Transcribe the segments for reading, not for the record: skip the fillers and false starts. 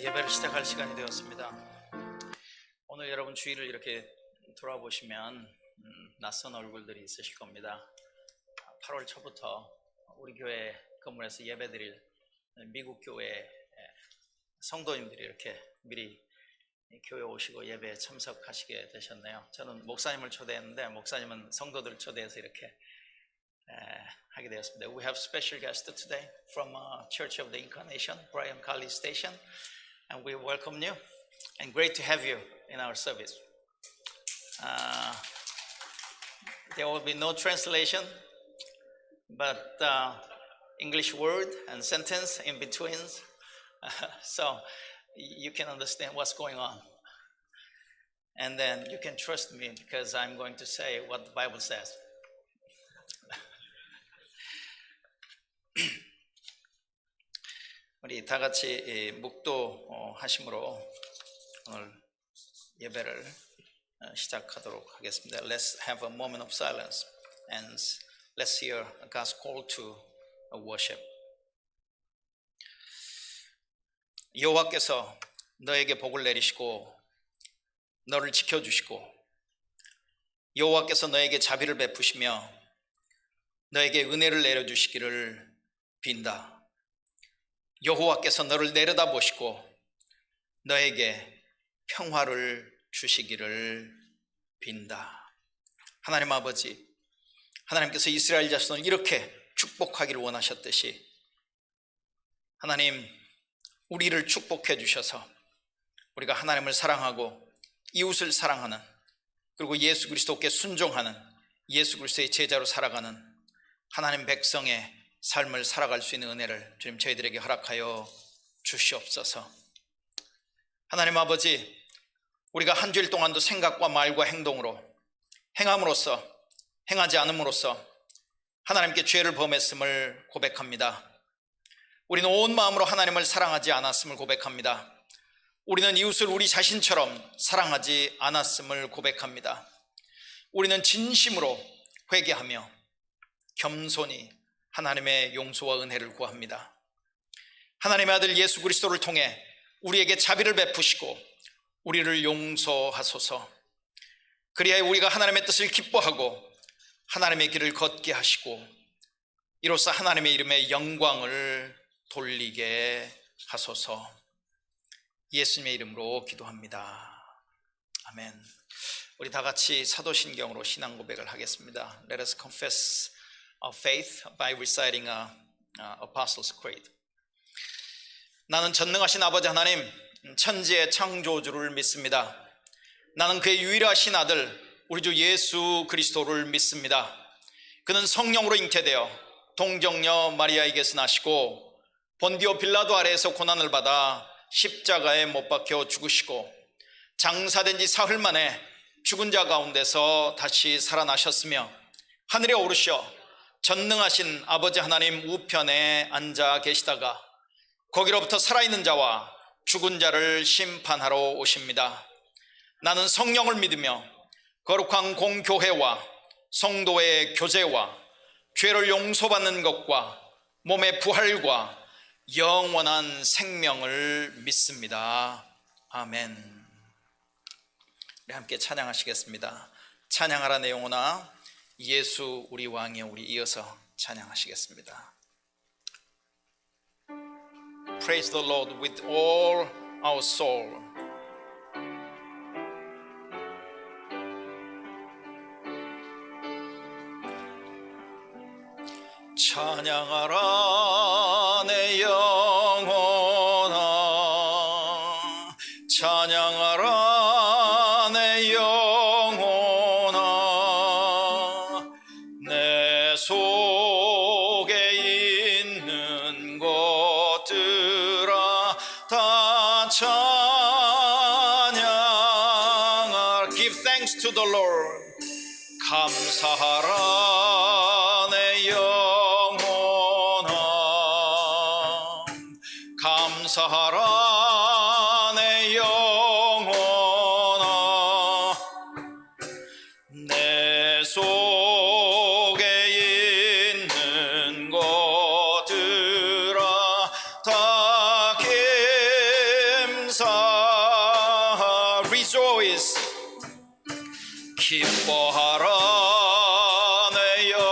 예배를 시작할 시간이 되었습니다. 오늘 여러분 주위를 이렇게 돌아보시면 낯선 얼굴들이 있으실 겁니다. 8월 초부터 우리 교회 건물에서 예배드릴 미국 교회 성도님들이 이렇게 미리 교회 오시고 예배에 참석하시게 되셨네요. 저는 목사님을 초대했는데 목사님은 성도들을 초대해서 이렇게 하게 되었습니다. We have special guest today from Church of the Incarnation, Brian Carly Station, and we welcome you and great to have you in our service. There will be no translation, but English word and sentence in between, so you can understand what's going on. And then you can trust me because I'm going to say what the Bible says. 우리 다 같이 묵도 하심으로 오늘 예배를 시작하도록 하겠습니다. Let's have a moment of silence and let's hear God's call to worship. 여호와께서 너에게 복을 내리시고 너를 지켜주시고 여호와께서 너에게 자비를 베푸시며 너에게 은혜를 내려주시기를 빈다. 여호와께서 너를 내려다보시고 너에게 평화를 주시기를 빈다. 하나님 아버지, 하나님께서 이스라엘 자손을 이렇게 축복하기를 원하셨듯이 하나님 우리를 축복해 주셔서 우리가 하나님을 사랑하고 이웃을 사랑하는, 그리고 예수 그리스도께 순종하는 예수 그리스도의 제자로 살아가는 하나님 백성의 삶을 살아갈 수 있는 은혜를 주님 저희들에게 허락하여 주시옵소서. 하나님 아버지, 우리가 한 주일 동안도 생각과 말과 행동으로 행함으로써 행하지 않음으로써 하나님께 죄를 범했음을 고백합니다. 우리는 온 마음으로 하나님을 사랑하지 않았음을 고백합니다. 우리는 이웃을 우리 자신처럼 사랑하지 않았음을 고백합니다. 우리는 진심으로 회개하며 겸손히 하나님의 용서와 은혜를 구합니다. 하나님의 아들 예수 그리스도를 통해 우리에게 자비를 베푸시고 우리를 용서하소서. 그리하여 우리가 하나님의 뜻을 기뻐하고 하나님의 길을 걷게 하시고 이로써 하나님의 이름에 영광을 돌리게 하소서. 예수님의 이름으로 기도합니다. 아멘. 우리 다 같이 사도신경으로 신앙 고백을 하겠습니다. Let us confess our faith by reciting Apostles' Creed. 나는 전능하신 아버지 하나님, 천지의 창조주를 믿습니다. 나는 그의 유일하신 아들 우리 주 예수 그리스도를 믿습니다. 그는 성령으로 잉태되어 동정녀 마리아에게서 나시고 본디오 빌라도 아래에서 고난을 받아 십자가에 못 박혀 죽으시고 장사된 지 사흘 만에 죽은 자 가운데서 다시 살아나셨으며 하늘에 오르셔 전능하신 아버지 하나님 우편에 앉아 계시다가 거기로부터 살아있는 자와 죽은 자를 심판하러 오십니다. 나는 성령을 믿으며 거룩한 공교회와 성도의 교제와 죄를 용서받는 것과 몸의 부활과 영원한 생명을 믿습니다. 아멘. 우리 함께 찬양하시겠습니다. 찬양하라 내 영혼아 예수 우리 왕이여. 우리 이어서 찬양하시겠습니다. Praise the Lord with all our soul. 찬양하라 내 영혼아 찬양하라 내 영혼아 내 속에 있는 것들아 다 찬양하라. Give thanks to the Lord. 감사하라 내 영혼아 감사하라 내 영혼아 내 속에 있는 것들아 다 rejoice. 기뻐하라 내 영혼아,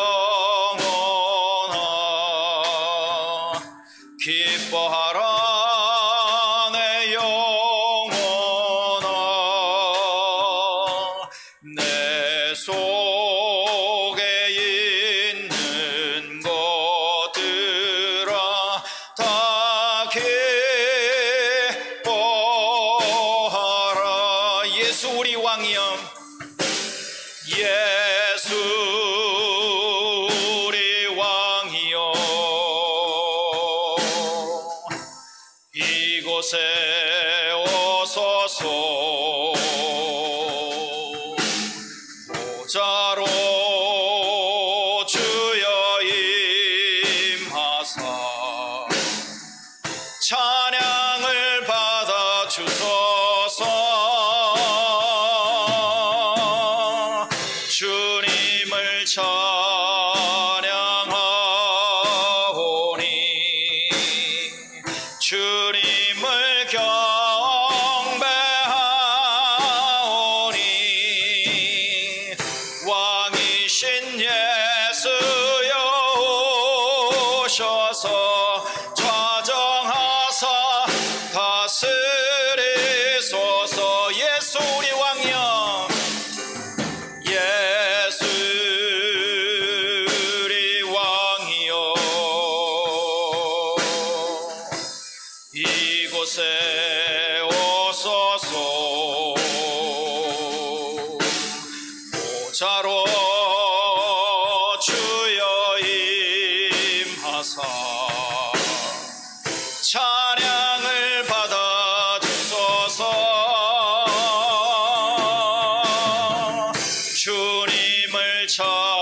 기뻐하라 내 영혼아. 내 속에 있는 것들아 다 기뻐하라. 예수 우리 왕이여, 예수 우리 왕이여, 이곳에 오소서. 보좌로 주여 임하사 찬양을 받아 주소서. 주님을 찬양하오니, 주님을 경배하오니, 왕이신 예수여 오셔서 좌정하사 다스리소서. 예수 우리 왕이여, 예수 우리 왕이여, 이곳에 오소서. 보좌로 주여 임하사 찬양을 받아 주소서. 주님을 찬양하오니,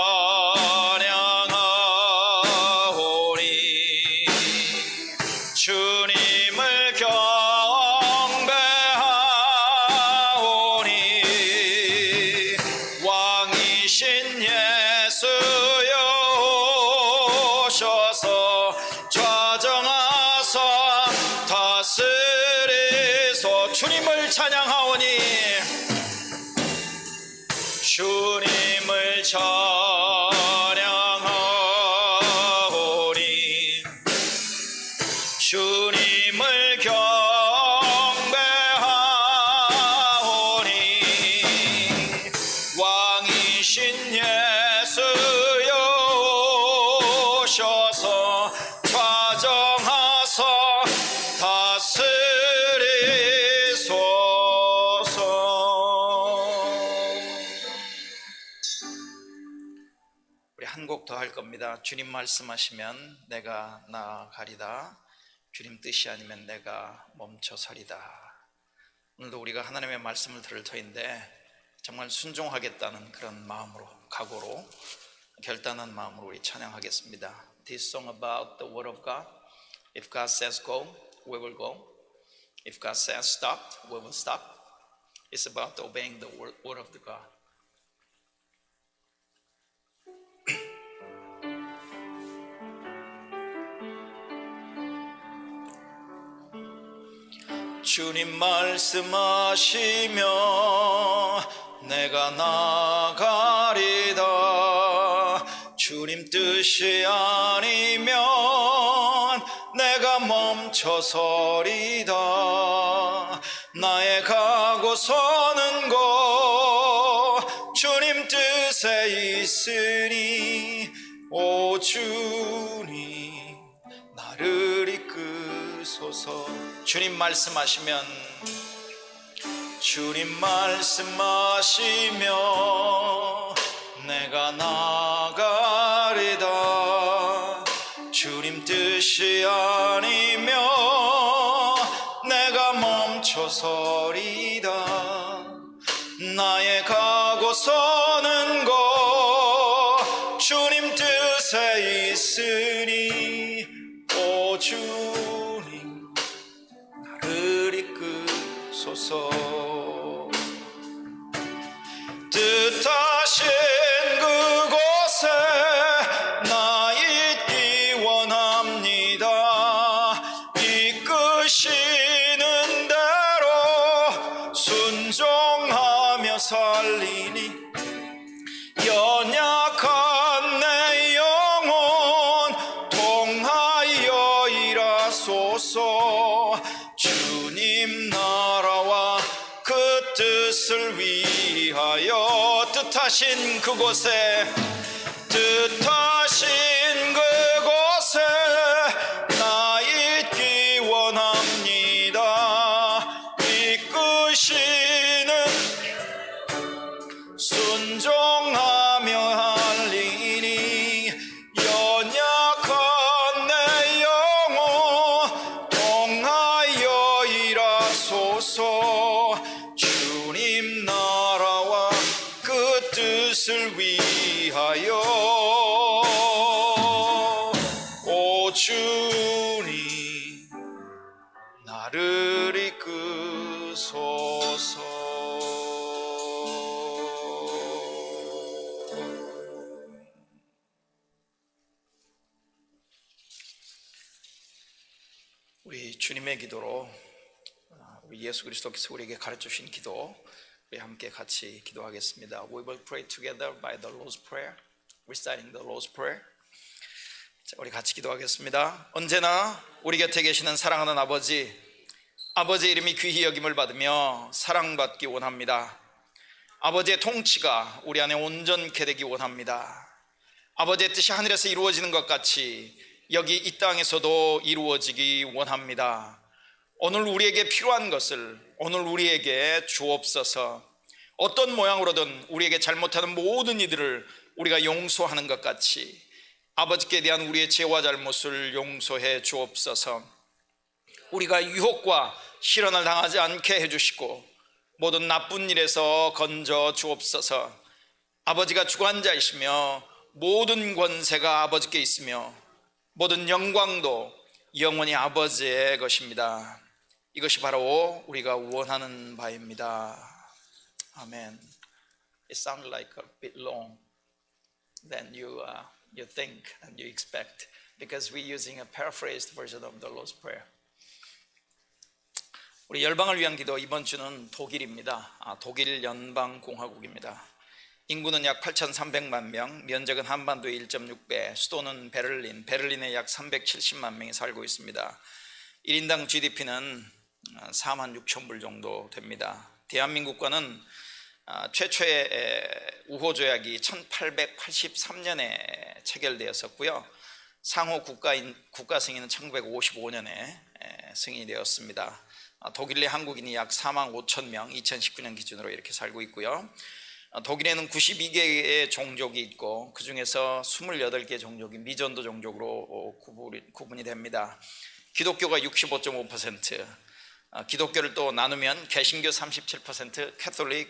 주님을 경배하오니, 왕이신 예수여 오셔서 좌정하사 다스리소. 주님을 찬양하오니, 주님을 찬양하오니, 주님을 경배하오니, 왕이신 예수여 오셔서 좌정하사 다스리소서. 우리 한 곡 더 할 겁니다. 주님 말씀하시면 내가 나아가리다, 주님 뜻이 아니면 내가 멈춰서리다. 오늘도 우리가 하나님의 말씀을 들을 터인데 정말 순종하겠다는 그런 마음으로, 각오로, 결단한 마음으로 우리 찬양하겠습니다. This song about the word of God. If God says go, we will go. If God says stop, we will stop. It's about obeying the word of the God. 주님 말씀하시며 내가 나가리다, 주님 뜻이 아니면 내가 멈춰서리다. 나의 가고 서는 곳 주님 뜻에 있으니, 오 주님 나를 이끄소서. 주님 말씀하시면, 주님 말씀하시며 내가 나가리다, 주님 뜻이 아니면 내가 멈춰서리다. 나의 가고 서는 곳 주님 뜻에 있으니, 오 주님 나를 이끄소서. 뜻하신 그곳에 나 있기 원합니다. 이끄시는 대로 순종 하소서. 주님 나라와 그 뜻을 위하여 뜻하신 그곳에 나 있기 원합니다. 이끄시는 순종하며 할리니 연약한 내 영혼 통하여 일하소서. 주님 나라와 그 뜻을 위하여 오 주님 나를 이끄소서. 우리 주님의 기도로 우리 예수 그리스도께서 우리에게 가르쳐 주신 기도 우리 함께 같이 기도하겠습니다. We will pray together by the Lord's Prayer, reciting the Lord's Prayer. 자, 우리 같이 기도하겠습니다. 언제나 우리 곁에 계시는 사랑하는 아버지의 이름이 귀히 여김을 받으며 사랑받기 원합니다. 아버지의 통치가 우리 안에 온전케 되기 원합니다. 아버지의 뜻이 하늘에서 이루어지는 것 같이 여기 이 땅에서도 이루어지기 원합니다. 오늘 우리에게 필요한 것을 오늘 우리에게 주옵소서. 어떤 모양으로든 우리에게 잘못하는 모든 이들을 우리가 용서하는 것 같이 아버지께 대한 우리의 죄와 잘못을 용서해 주옵소서. 우리가 유혹과 시련을 당하지 않게 해주시고 모든 나쁜 일에서 건져 주옵소서. 아버지가 주관자이시며 모든 권세가 아버지께 있으며 모든 영광도 영원히 아버지의 것입니다. 이것이 바로 우리가 원하는 바입니다. 아멘. It sounds like a bit long than you think and you expect because we're using a paraphrased version of the Lord's Prayer. 우리 열방을 위한 기도 이번 주는 독일입니다. 독일 연방공화국입니다. 인구는 약 8,300만 명, 면적은 한반도의 1.6배, 수도는 베를린에 약 370만 명이 살고 있습니다. 1인당 GDP는 4만 6천 불 정도 됩니다. 대한민국과는 최초의 우호조약이 1883년에 체결되었었고요. 상호 국가 승인은 1955년에 승인이 되었습니다. 독일 내 한국인이 약 4만 5천 명, 2019년 기준으로 이렇게 살고 있고요. 독일에는 92개의 종족이 있고 그 중에서 28개 종족이 미전도 종족으로 구분이 됩니다. 기독교가 65.5%, 기독교를 또 나누면 개신교 37%, 캐톨릭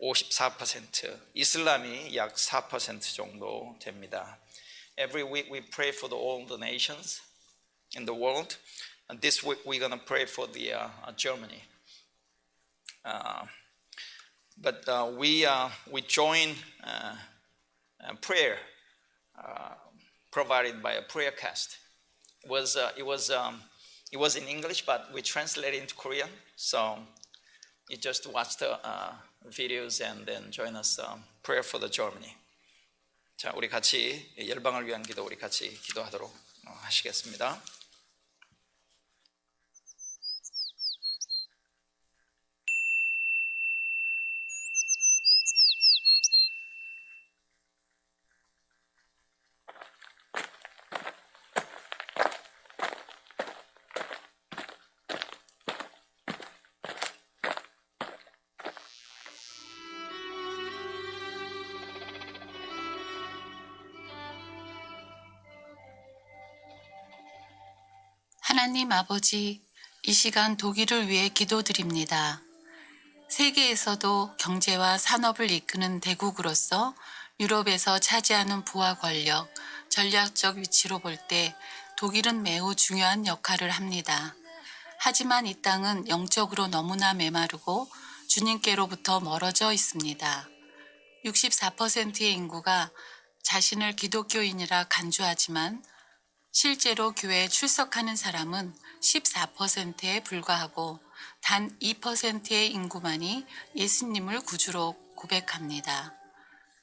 54%, 이슬람이 약 4% 정도 됩니다. Every week we pray for all the nations in the world. And this week we're going to pray for the Germany. But we join prayer provided by a prayer cast. It was in English, but we translated into Korean. So you just watch the videos and then join us prayer for the Germany. 자, 우리 같이 열방을 위한 기도 우리 같이 기도하도록 하시겠습니다. 하나님 아버지, 이 시간 독일을 위해 기도드립니다. 세계에서도 경제와 산업을 이끄는 대국으로서 유럽에서 차지하는 부와 권력, 전략적 위치로 볼 때 독일은 매우 중요한 역할을 합니다. 하지만 이 땅은 영적으로 너무나 메마르고 주님께로부터 멀어져 있습니다. 64%의 인구가 자신을 기독교인이라 간주하지만 실제로 교회에 출석하는 사람은 14%에 불과하고 단 2%의 인구만이 예수님을 구주로 고백합니다.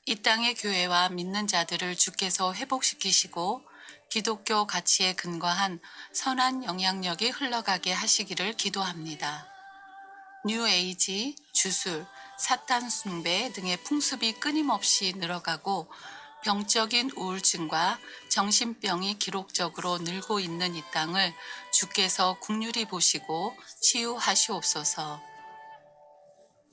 이 땅의 교회와 믿는 자들을 주께서 회복시키시고 기독교 가치에 근거한 선한 영향력이 흘러가게 하시기를 기도합니다. 뉴에이지, 주술, 사탄 숭배 등의 풍습이 끊임없이 늘어가고 병적인 우울증과 정신병이 기록적으로 늘고 있는 이 땅을 주께서 긍휼히 보시고 치유하시옵소서.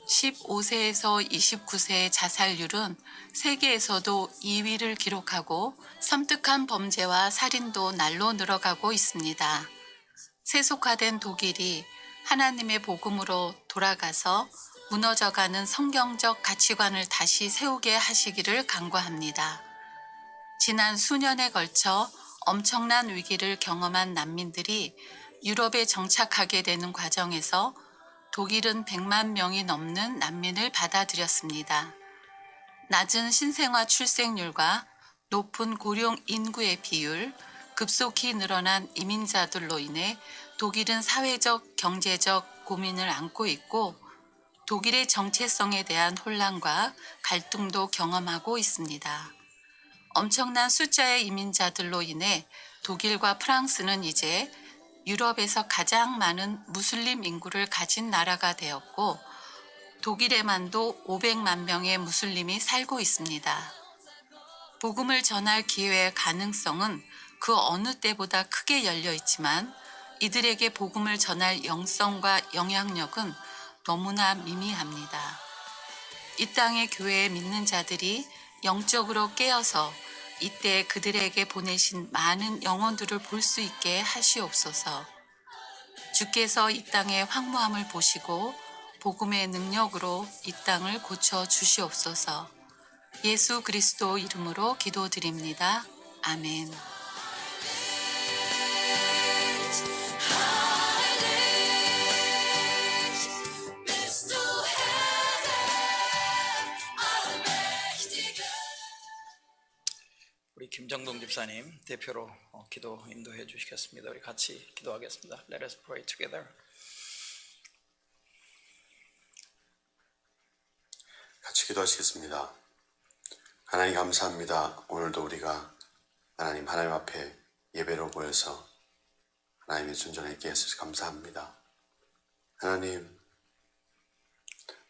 15세에서 29세의 자살률은 세계에서도 2위를 기록하고 섬뜩한 범죄와 살인도 날로 늘어가고 있습니다. 세속화된 독일이 하나님의 복음으로 돌아가서 무너져가는 성경적 가치관을 다시 세우게 하시기를 간구합니다. 지난 수년에 걸쳐 엄청난 위기를 경험한 난민들이 유럽에 정착하게 되는 과정에서 독일은 100만 명이 넘는 난민을 받아들였습니다. 낮은 신생아 출생률과 높은 고령 인구의 비율, 급속히 늘어난 이민자들로 인해 독일은 사회적, 경제적 고민을 안고 있고 독일의 정체성에 대한 혼란과 갈등도 경험하고 있습니다. 엄청난 숫자의 이민자들로 인해 독일과 프랑스는 이제 유럽에서 가장 많은 무슬림 인구를 가진 나라가 되었고 독일에만도 500만 명의 무슬림이 살고 있습니다. 복음을 전할 기회의 가능성은 그 어느 때보다 크게 열려 있지만 이들에게 복음을 전할 영성과 영향력은 너무나 미미합니다. 이 땅의 교회에 믿는 자들이 영적으로 깨어서 이때 그들에게 보내신 많은 영혼들을 볼 수 있게 하시옵소서. 주께서 이 땅의 황무함을 보시고 복음의 능력으로 이 땅을 고쳐 주시옵소서. 예수 그리스도 이름으로 기도드립니다. 아멘. 우리 김정동 집사님 대표로 기도 인도해 주시겠습니다. 우리 같이 기도하겠습니다. Let us pray together. 같이 기도하시겠습니다. 하나님 감사합니다. 오늘도 우리가 하나님 앞에 예배로 모여서 하나님의 존전에 있게 해주셔서 감사합니다. 하나님,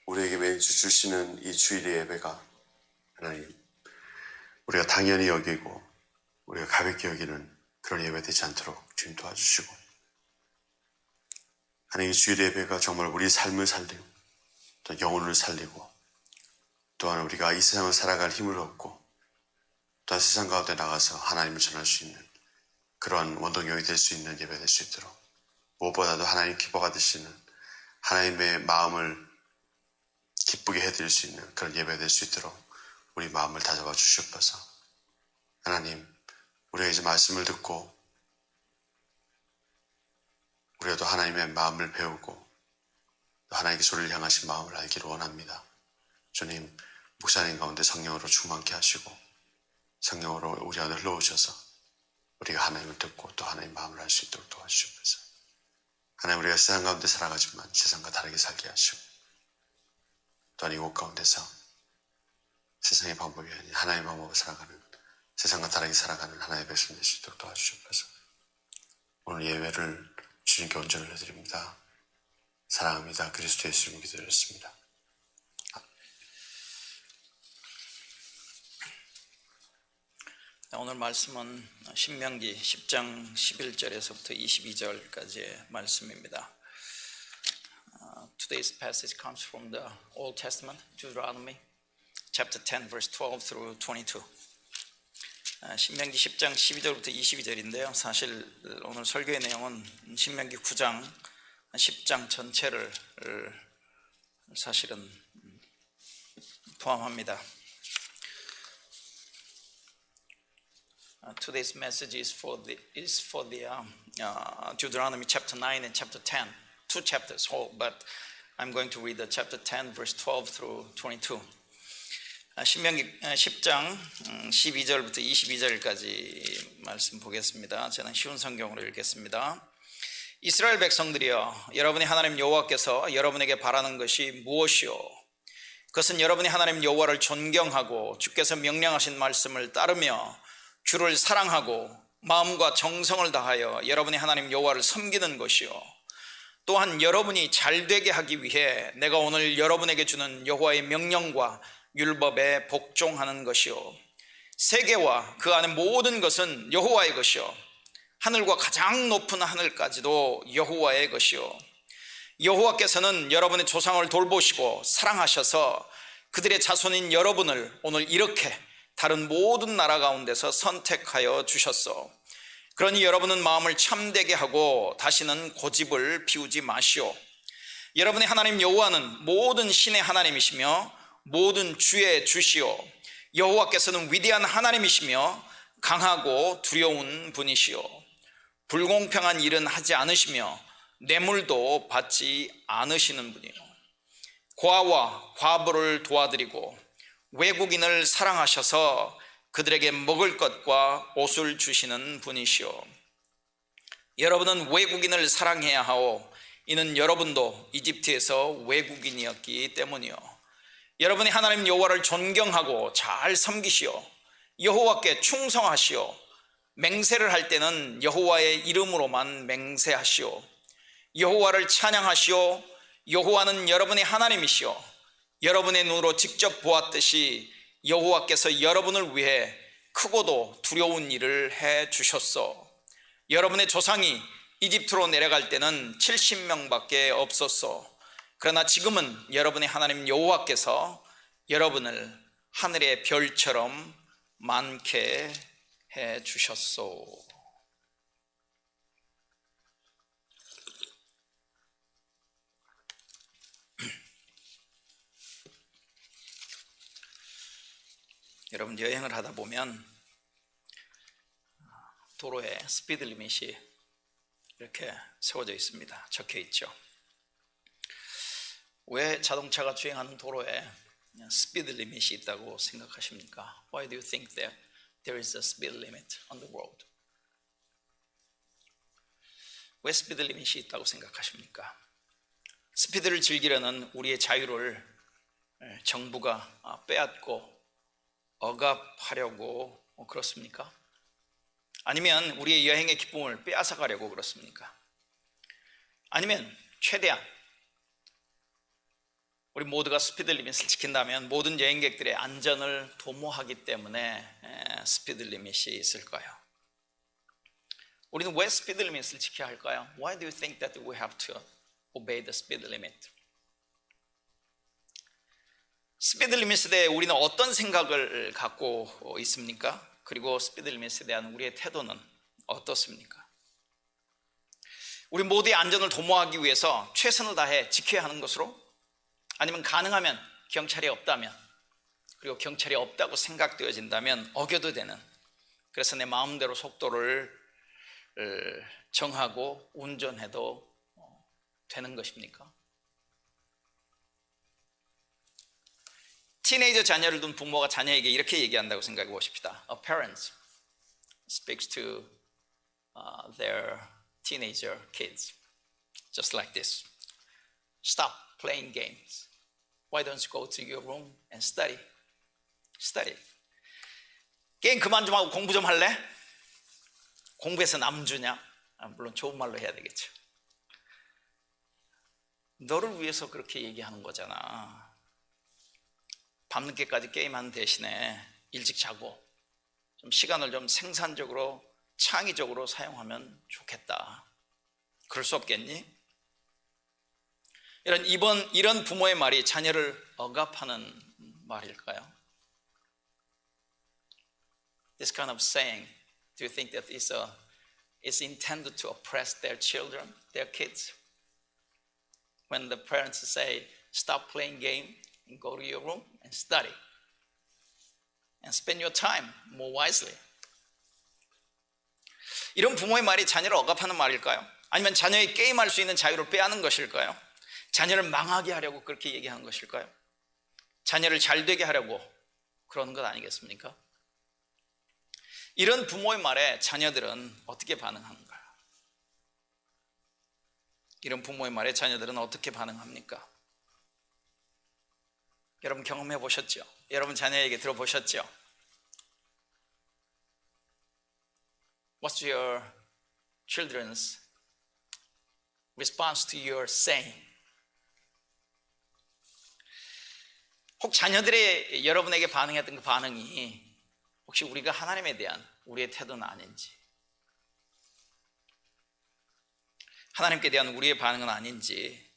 우리에게 매주 주시는 이 주일의 예배가 하나님 우리가 당연히 여기고 우리가 가볍게 여기는 그런 예배 되지 않도록 주님 도와주시고 하나님, 이 주일의 예배가 정말 우리 삶을 살리고 또 영혼을 살리고 또한 우리가 이 세상을 살아갈 힘을 얻고 또한 세상 가운데 나가서 하나님을 전할 수 있는 그런 원동력이 될 수 있는 예배 될 수 있도록 무엇보다도 하나님 기뻐 받으시는 하나님의 마음을 기쁘게 해드릴 수 있는 그런 예배 될 수 있도록 우리 마음을 다잡아 주시옵소서. 하나님, 우리가 이제 말씀을 듣고 우리가 또 하나님의 마음을 배우고 또 하나님께 소리를 향하신 마음을 알기를 원합니다. 주님, 목사님 가운데 성령으로 충만케 하시고 성령으로 우리 안에 흘러오셔서 우리가 하나님을 듣고 또 하나님의 마음을 알 수 있도록 도와주시옵소서. 하나님, 우리가 세상 가운데 살아가지만 세상과 다르게 살게 하시고 또한 이곳 가운데서 세상의 방법이 아닌 하나님의 방법으로 살아가는 세상과 다르게 살아가는 하나님의 백성 될 수 있도록 도와주시옵소서. 오늘 예배를 주님께 온전을 해드립니다. 사랑합니다. 그리스도 예수 이름으로 기도드렸습니다. 오늘 말씀은 신명기 10장 11절에서부터 22절까지의 말씀입니다. Today's passage comes from the Old Testament, Deuteronomy, chapter 10, verse 12 through 22. 신명기 10장 12절부터 22절인데요. 사실 오늘 설교의 내용은 신명기 9장, 10장 전체를 사실은 포함합니다. Today's message is for the Deuteronomy chapter 9 and chapter 10, two chapters whole, but I'm going to read the chapter 10, verse 12 through 22. 신명기 10장 12절부터 22절까지 말씀 보겠습니다. 저는 쉬운 성경으로 읽겠습니다. 이스라엘 백성들이여, 여러분이 하나님 여호와께서 여러분에게 바라는 것이 무엇이요? 그것은 여러분이 하나님 여호와를 존경하고 주께서 명령하신 말씀을 따르며 주를 사랑하고 마음과 정성을 다하여 여러분의 하나님 여호와를 섬기는 것이요, 또한 여러분이 잘되게 하기 위해 내가 오늘 여러분에게 주는 여호와의 명령과 율법에 복종하는 것이요, 세계와 그 안의 모든 것은 여호와의 것이요, 하늘과 가장 높은 하늘까지도 여호와의 것이요, 여호와께서는 여러분의 조상을 돌보시고 사랑하셔서 그들의 자손인 여러분을 오늘 이렇게 다른 모든 나라 가운데서 선택하여 주셨소. 그러니 여러분은 마음을 참되게 하고 다시는 고집을 피우지 마시오. 여러분의 하나님 여호와는 모든 신의 하나님이시며 모든 주의 주시오. 여호와께서는 위대한 하나님이시며 강하고 두려운 분이시오. 불공평한 일은 하지 않으시며 뇌물도 받지 않으시는 분이요, 고아와 과부를 도와드리고 외국인을 사랑하셔서 그들에게 먹을 것과 옷을 주시는 분이시오. 여러분은 외국인을 사랑해야 하오. 이는 여러분도 이집트에서 외국인이었기 때문이요. 여러분이 하나님 여호와를 존경하고 잘 섬기시오. 여호와께 충성하시오. 맹세를 할 때는 여호와의 이름으로만 맹세하시오. 여호와를 찬양하시오. 여호와는 여러분의 하나님이시오. 여러분의 눈으로 직접 보았듯이 여호와께서 여러분을 위해 크고도 두려운 일을 해 주셨소. 여러분의 조상이 이집트로 내려갈 때는 70명밖에 없었소. 그러나 지금은 여러분의 하나님 여호와께서 여러분을 하늘의 별처럼 많게 해 주셨소. 여러분, 여행을 하다 보면 도로에 스피드 리밋이 이렇게 세워져 있습니다. 적혀 있죠. 왜 자동차가 주행하는 도로에 스피드 리밋이 있다고 생각하십니까? Why do you think that there is a speed limit on the road? 왜 스피드 리밋이 있다고 생각하십니까? 스피드를 즐기려는 우리의 자유를 정부가 빼앗고 억압하려고 그렇습니까? 아니면 우리의 여행의 기쁨을 빼앗아 가려고 그렇습니까? 아니면 최대한 우리 모두가 스피드 리밋을 지킨다면 모든 여행객들의 안전을 도모하기 때문에 스피드 리밋이 있을까요? 우리는 왜 스피드 리밋을 지켜야 할까요? Why do you think that we have to obey the speed limit? 스피드 리밋에 대해 우리는 어떤 생각을 갖고 있습니까? 그리고 스피드 리밋에 대한 우리의 태도는 어떻습니까? 우리 모두의 안전을 도모하기 위해서 최선을 다해 지켜야 하는 것으로, 아니면 가능하면 경찰이 없다면, 그리고 경찰이 없다고 생각되어진다면 어겨도 되는, 그래서 내 마음대로 속도를 정하고 운전해도 되는 것입니까? 티네이저 자녀를 둔 부모가 자녀에게 이렇게 얘기한다고 생각해 보십시다. A parent speaks to their teenager kids just like this. Stop playing games. Why don't you go to your room and study? Study. 게임 그만 좀 하고 공부 좀 할래? 공부해서 남 주냐? 물론 좋은 말로 해야 되겠죠. 너를 위해서 그렇게 얘기하는 거잖아. 밤늦게까지 게임하는 대신에 일찍 자고 좀 시간을 좀 생산적으로 창의적으로 사용하면 좋겠다. 그럴 수 없겠니? 이런 부모의 말이 자녀를 억압하는 말일까요? This kind of saying, do you think that is intended to oppress their children, their kids? When the parents say, stop playing game and go to your room and study and spend your time more wisely. 이런 부모의 말이 자녀를 억압하는 말일까요? 아니면 자녀의 게임할 수 있는 자유를 빼앗는 것일까요? 자녀를 망하게 하려고 그렇게 얘기하는 것일까요? 자녀를 잘되게 하려고 그러는 것 아니겠습니까? 이런 부모의 말에 자녀들은 어떻게 반응하는가요? 이런 부모의 말에 자녀들은 어떻게 반응합니까? 여러분 경험해 보셨죠? 여러분 자녀에게 들어보셨죠? What's your children's response to your saying? 혹 자녀들의 여러분에게 반응했던 그 반응이 혹시 우리가 하나님에 대한 우리의 태도는 아닌지, 하나님께 대한 우리의 반응은 아닌지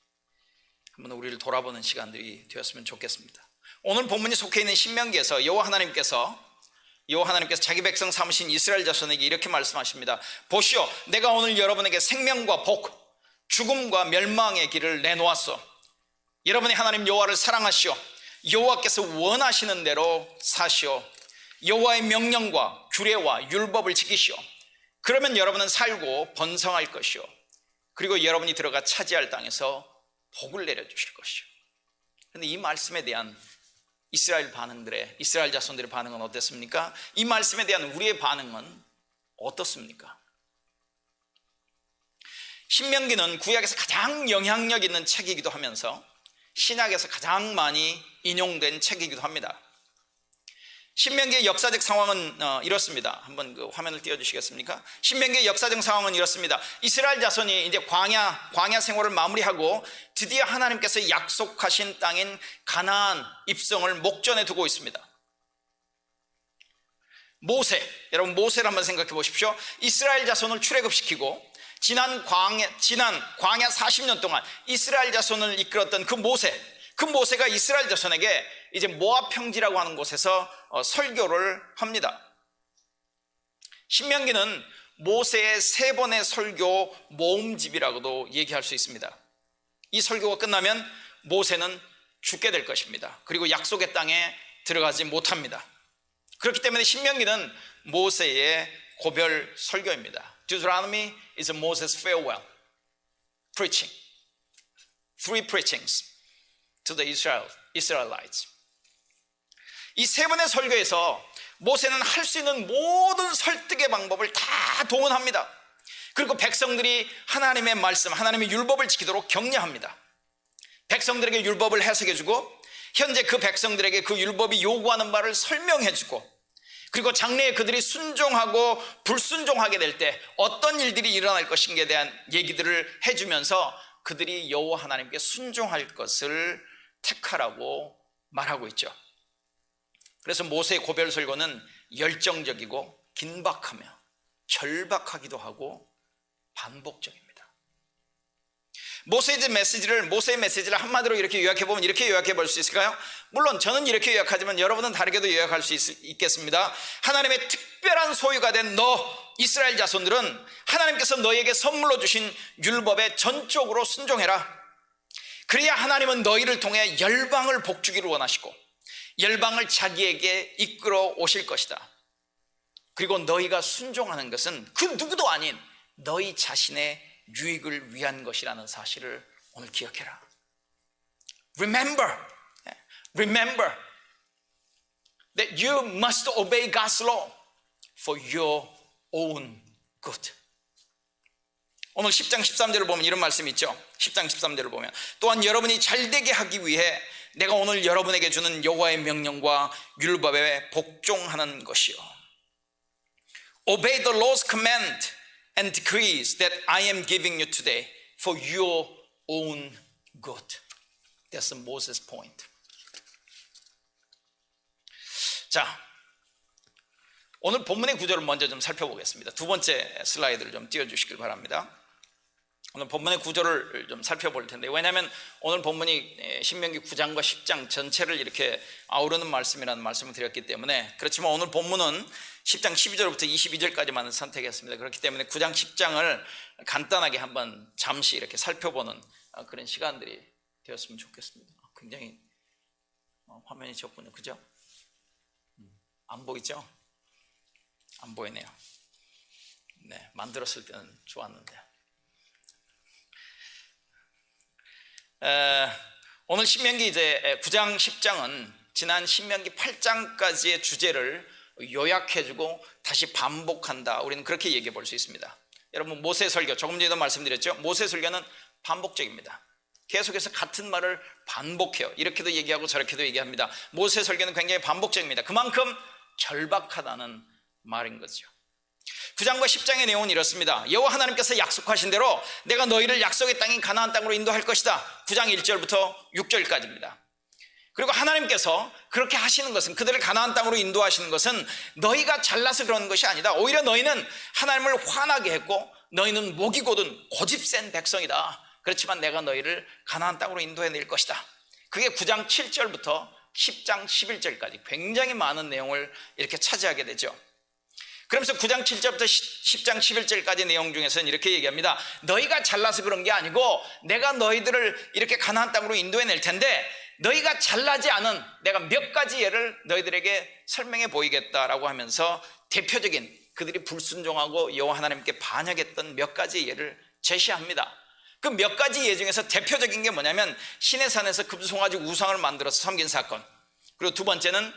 한번 우리를 돌아보는 시간들이 되었으면 좋겠습니다. 오늘 본문이 속해 있는 신명기에서 여호와 하나님께서 자기 백성 삼으신 이스라엘 자손에게 이렇게 말씀하십니다. 보시오, 내가 오늘 여러분에게 생명과 복, 죽음과 멸망의 길을 내놓았소. 여러분이 하나님 여호와를 사랑하시오. 여호와께서 원하시는 대로 사시오. 여호와의 명령과 규례와 율법을 지키시오. 그러면 여러분은 살고 번성할 것이오. 그리고 여러분이 들어가 차지할 땅에서 복을 내려주실 것이오. 그런데 이 말씀에 대한 이스라엘 자손들의 반응은 어땠습니까? 이 말씀에 대한 우리의 반응은 어떻습니까? 신명기는 구약에서 가장 영향력 있는 책이기도 하면서 신약에서 가장 많이 인용된 책이기도 합니다. 신명기의 역사적 상황은 이렇습니다. 한번 그 화면을 띄워주시겠습니까? 신명기의 역사적 상황은 이렇습니다. 이스라엘 자손이 이제 광야 생활을 마무리하고 드디어 하나님께서 약속하신 땅인 가나안 입성을 목전에 두고 있습니다. 여러분 모세를 한번 생각해 보십시오. 이스라엘 자손을 출애굽시키고 지난 광야 40년 동안 이스라엘 자손을 이끌었던 그 모세가 이스라엘 자손에게 이제 모압 평지라고 하는 곳에서 설교를 합니다. 신명기는 모세의 3번의 설교 모음집이라고도 얘기할 수 있습니다. 이 설교가 끝나면 모세는 죽게 될 것입니다. 그리고 약속의 땅에 들어가지 못합니다. 그렇기 때문에 신명기는 모세의 고별 설교입니다. Deuteronomy is Moses' farewell preaching. 3 preachings to the Israelites. 이 3번의 설교에서 모세는 할 수 있는 모든 설득의 방법을 다 동원합니다. 그리고 백성들이 하나님의 말씀, 하나님의 율법을 지키도록 격려합니다. 백성들에게 율법을 해석해주고 현재 그 백성들에게 그 율법이 요구하는 바를 설명해주고, 그리고 장래에 그들이 순종하고 불순종하게 될 때 어떤 일들이 일어날 것인가에 대한 얘기들을 해주면서 그들이 여호와 하나님께 순종할 것을 택하라고 말하고 있죠. 그래서 모세의 고별 설교는 열정적이고 긴박하며 절박하기도 하고 반복적입니다. 모세의 메시지를 한마디로 이렇게 요약해보면 이렇게 요약해 볼 수 있을까요? 물론 저는 이렇게 요약하지만 여러분은 다르게도 요약할 수 있겠습니다. 하나님의 특별한 소유가 된 너 이스라엘 자손들은 하나님께서 너에게 선물로 주신 율법에 전적으로 순종해라. 그래야 하나님은 너희를 통해 열방을 복주기를 원하시고 열방을 자기에게 이끌어 오실 것이다. 그리고 너희가 순종하는 것은 그 누구도 아닌 너희 자신의 유익을 위한 것이라는 사실을 오늘 기억해라. Remember that you must obey God's law for your own good. 오늘 10장 13절을 보면 이런 말씀이 있죠. 10장 13절을 보면 또한 여러분이 잘되게 하기 위해 내가 오늘 여러분에게 주는 여호와의 명령과 율법에 복종하는 것이요. Obey the Lord's command and decrees that I am giving you today for your own good. That's Moses' point. 자, 오늘 본문의 구절을 먼저 좀 살펴보겠습니다. 두 번째 슬라이드를 좀 띄워주시길 바랍니다. 오늘 본문의 구절을 좀 살펴볼 텐데, 왜냐하면 오늘 본문이 신명기 9장과 10장 전체를 이렇게 아우르는 말씀이라는 말씀을 드렸기 때문에, 그렇지만 오늘 본문은 10장 12절부터 22절까지만 선택했습니다. 그렇기 때문에 9장 10장을 간단하게 한번 잠시 이렇게 살펴보는 그런 시간들이 되었으면 좋겠습니다. 굉장히 화면이 적군요, 그죠? 안 보이죠? 안 보이네요. 네, 만들었을 때는 좋았는데. 오늘 신명기 이제 9장 10장은 지난 신명기 8장까지의 주제를 요약해주고 다시 반복한다. 우리는 그렇게 얘기해 볼 수 있습니다. 여러분 모세 설교 조금 전에도 말씀드렸죠. 모세 설교는 반복적입니다. 계속해서 같은 말을 반복해요. 이렇게도 얘기하고 저렇게도 얘기합니다. 모세 설교는 굉장히 반복적입니다. 그만큼 절박하다는 말인 거죠. 9장과 10장의 내용은 이렇습니다. 여호와 하나님께서 약속하신 대로 내가 너희를 약속의 땅인 가나안 땅으로 인도할 것이다. 9장 1절부터 6절까지입니다. 그리고 하나님께서 그렇게 하시는 것은, 그들을 가나안 땅으로 인도하시는 것은 너희가 잘나서 그런 것이 아니다. 오히려 너희는 하나님을 화나게 했고 너희는 목이 곧은 고집센 백성이다. 그렇지만 내가 너희를 가나안 땅으로 인도해낼 것이다. 그게 9장 7절부터 10장 11절까지 굉장히 많은 내용을 이렇게 차지하게 되죠. 그러면서 9장 7절부터 10장 11절까지 내용 중에서는 이렇게 얘기합니다. 너희가 잘나서 그런 게 아니고 내가 너희들을 이렇게 가나안 땅으로 인도해낼 텐데 너희가 잘나지 않은 내가 몇 가지 예를 너희들에게 설명해 보이겠다라고 하면서 대표적인 그들이 불순종하고 여호와 하나님께 반역했던 몇 가지 예를 제시합니다. 그 몇 가지 예 중에서 대표적인 게 뭐냐면 시내산에서 금송아지 우상을 만들어서 섬긴 사건, 그리고 두 번째는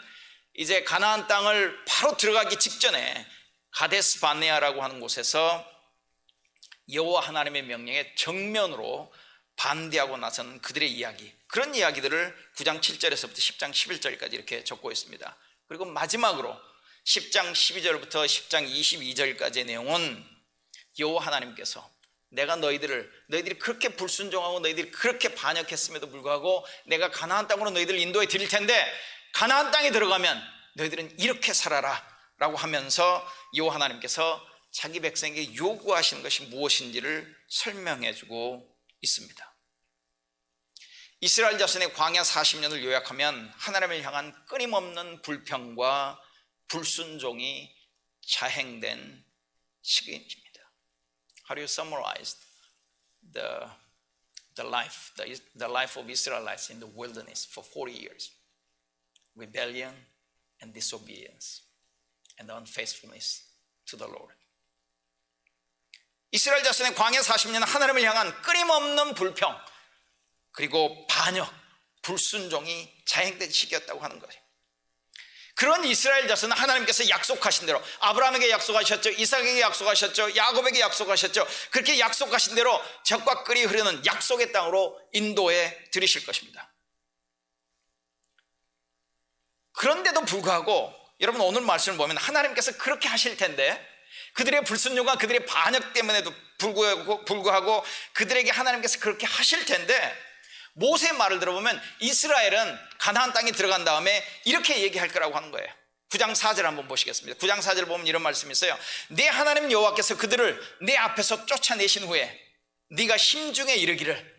이제 가나안 땅을 바로 들어가기 직전에 가데스 바네아라고 하는 곳에서 여호와 하나님의 명령에 정면으로 반대하고 나서는 그들의 이야기, 그런 이야기들을 9장 7절에서부터 10장 11절까지 이렇게 적고 있습니다. 그리고 마지막으로 10장 12절부터 10장 22절까지의 내용은 여호와 하나님께서 내가 너희들이 그렇게 불순종하고 너희들이 그렇게 반역했음에도 불구하고 내가 가나안 땅으로 너희들을 인도해 드릴 텐데 가나안 땅에 들어가면 너희들은 이렇게 살아라 라고 하면서 여호와 하나님께서 자기 백성에게 요구하시는 것이 무엇인지를 설명해 주고 있습니다. 이스라엘 자손의 광야 40년을 요약하면 하나님을 향한 끊임없는 불평과 불순종이 자행된 시기입니다. How do you summarize the life of Israelites in the wilderness for 40 years? Rebellion and disobedience and unfaithfulness to the Lord. 이스라엘 자손의 광야 40년은 하나님을 향한 끊임없는 불평 그리고 반역, 불순종이 자행된 시기였다고 하는 거예요. 그런 이스라엘 자손은 하나님께서 약속하신 대로 아브라함에게 약속하셨죠, 이삭에게 약속하셨죠, 야곱에게 약속하셨죠. 그렇게 약속하신 대로 젖과 꿀이 흐르는 약속의 땅으로 인도해 들이실 것입니다. 그런데도 불구하고 여러분 오늘 말씀을 보면 하나님께서 그렇게 하실 텐데 그들의 불순종과 그들의 반역 때문에도 불구하고 그들에게 하나님께서 그렇게 하실 텐데 모세의 말을 들어보면 이스라엘은 가나안 땅에 들어간 다음에 이렇게 얘기할 거라고 하는 거예요. 9장 4절 한번 보시겠습니다. 9장 4절 보면 이런 말씀이 있어요. 내 하나님 여호와께서 그들을 내 앞에서 쫓아내신 후에 네가 심중에 이르기를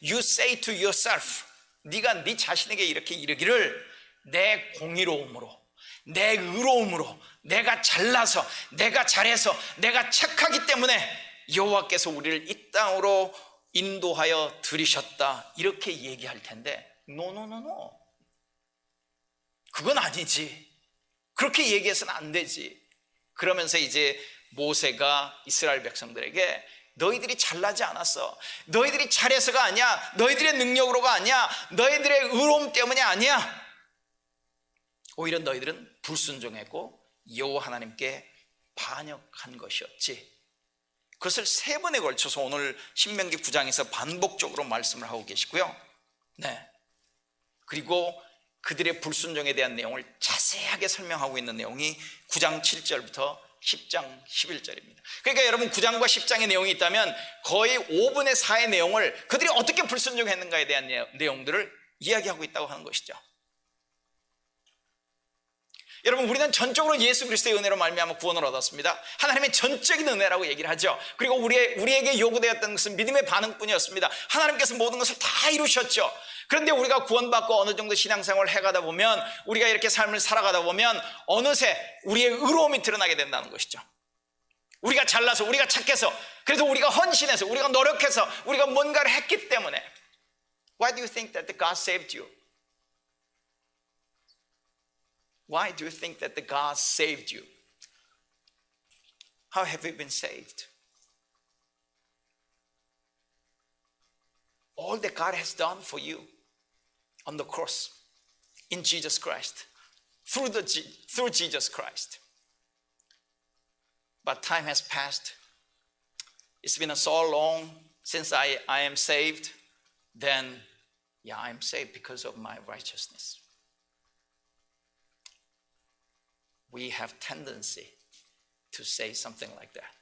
You say to yourself, 네가 네 자신에게 이렇게 이르기를 내 공의로움으로 내 의로움으로 내가 잘나서 내가 잘해서 내가 착하기 때문에 여호와께서 우리를 이 땅으로 인도하여 들이셨다 이렇게 얘기할 텐데 노 그건 아니지, 그렇게 얘기해서는 안 되지. 그러면서 이제 모세가 이스라엘 백성들에게 너희들이 잘나지 않았어, 너희들이 잘해서가 아니야, 너희들의 능력으로가 아니야, 너희들의 의로움 때문이 아니야, 오히려 너희들은 불순종했고 여호와 하나님께 반역한 것이었지. 그것을 세 번에 걸쳐서 오늘 신명기 9장에서 반복적으로 말씀을 하고 계시고요. 네. 그리고 그들의 불순종에 대한 내용을 자세하게 설명하고 있는 내용이 9장 7절부터 10장 11절입니다. 그러니까 여러분 9장과 10장의 내용이 있다면 거의 5분의 4의 내용을 그들이 어떻게 불순종했는가에 대한 내용들을 이야기하고 있다고 하는 것이죠. 여러분 우리는 전적으로 예수 그리스도의 은혜로 말미암아 구원을 얻었습니다. 하나님의 전적인 은혜라고 얘기를 하죠. 그리고 우리에게 요구되었던 것은 믿음의 반응뿐이었습니다. 하나님께서 모든 것을 다 이루셨죠. 그런데 우리가 구원받고 어느 정도 신앙생활을 해가다 보면, 우리가 이렇게 삶을 살아가다 보면 어느새 우리의 의로움이 드러나게 된다는 것이죠. 우리가 잘나서, 우리가 착해서, 그래서 우리가 헌신해서, 우리가 노력해서, 우리가 뭔가를 했기 때문에. Why do you think that God saved you? Why do you think that the God saved you? How have you been saved? All that God has done for you on the cross in Jesus Christ, through Jesus Christ. But time has passed. It's been so long since I am saved. Then, yeah, I am saved because of my righteousness. We have tendency to say something like that,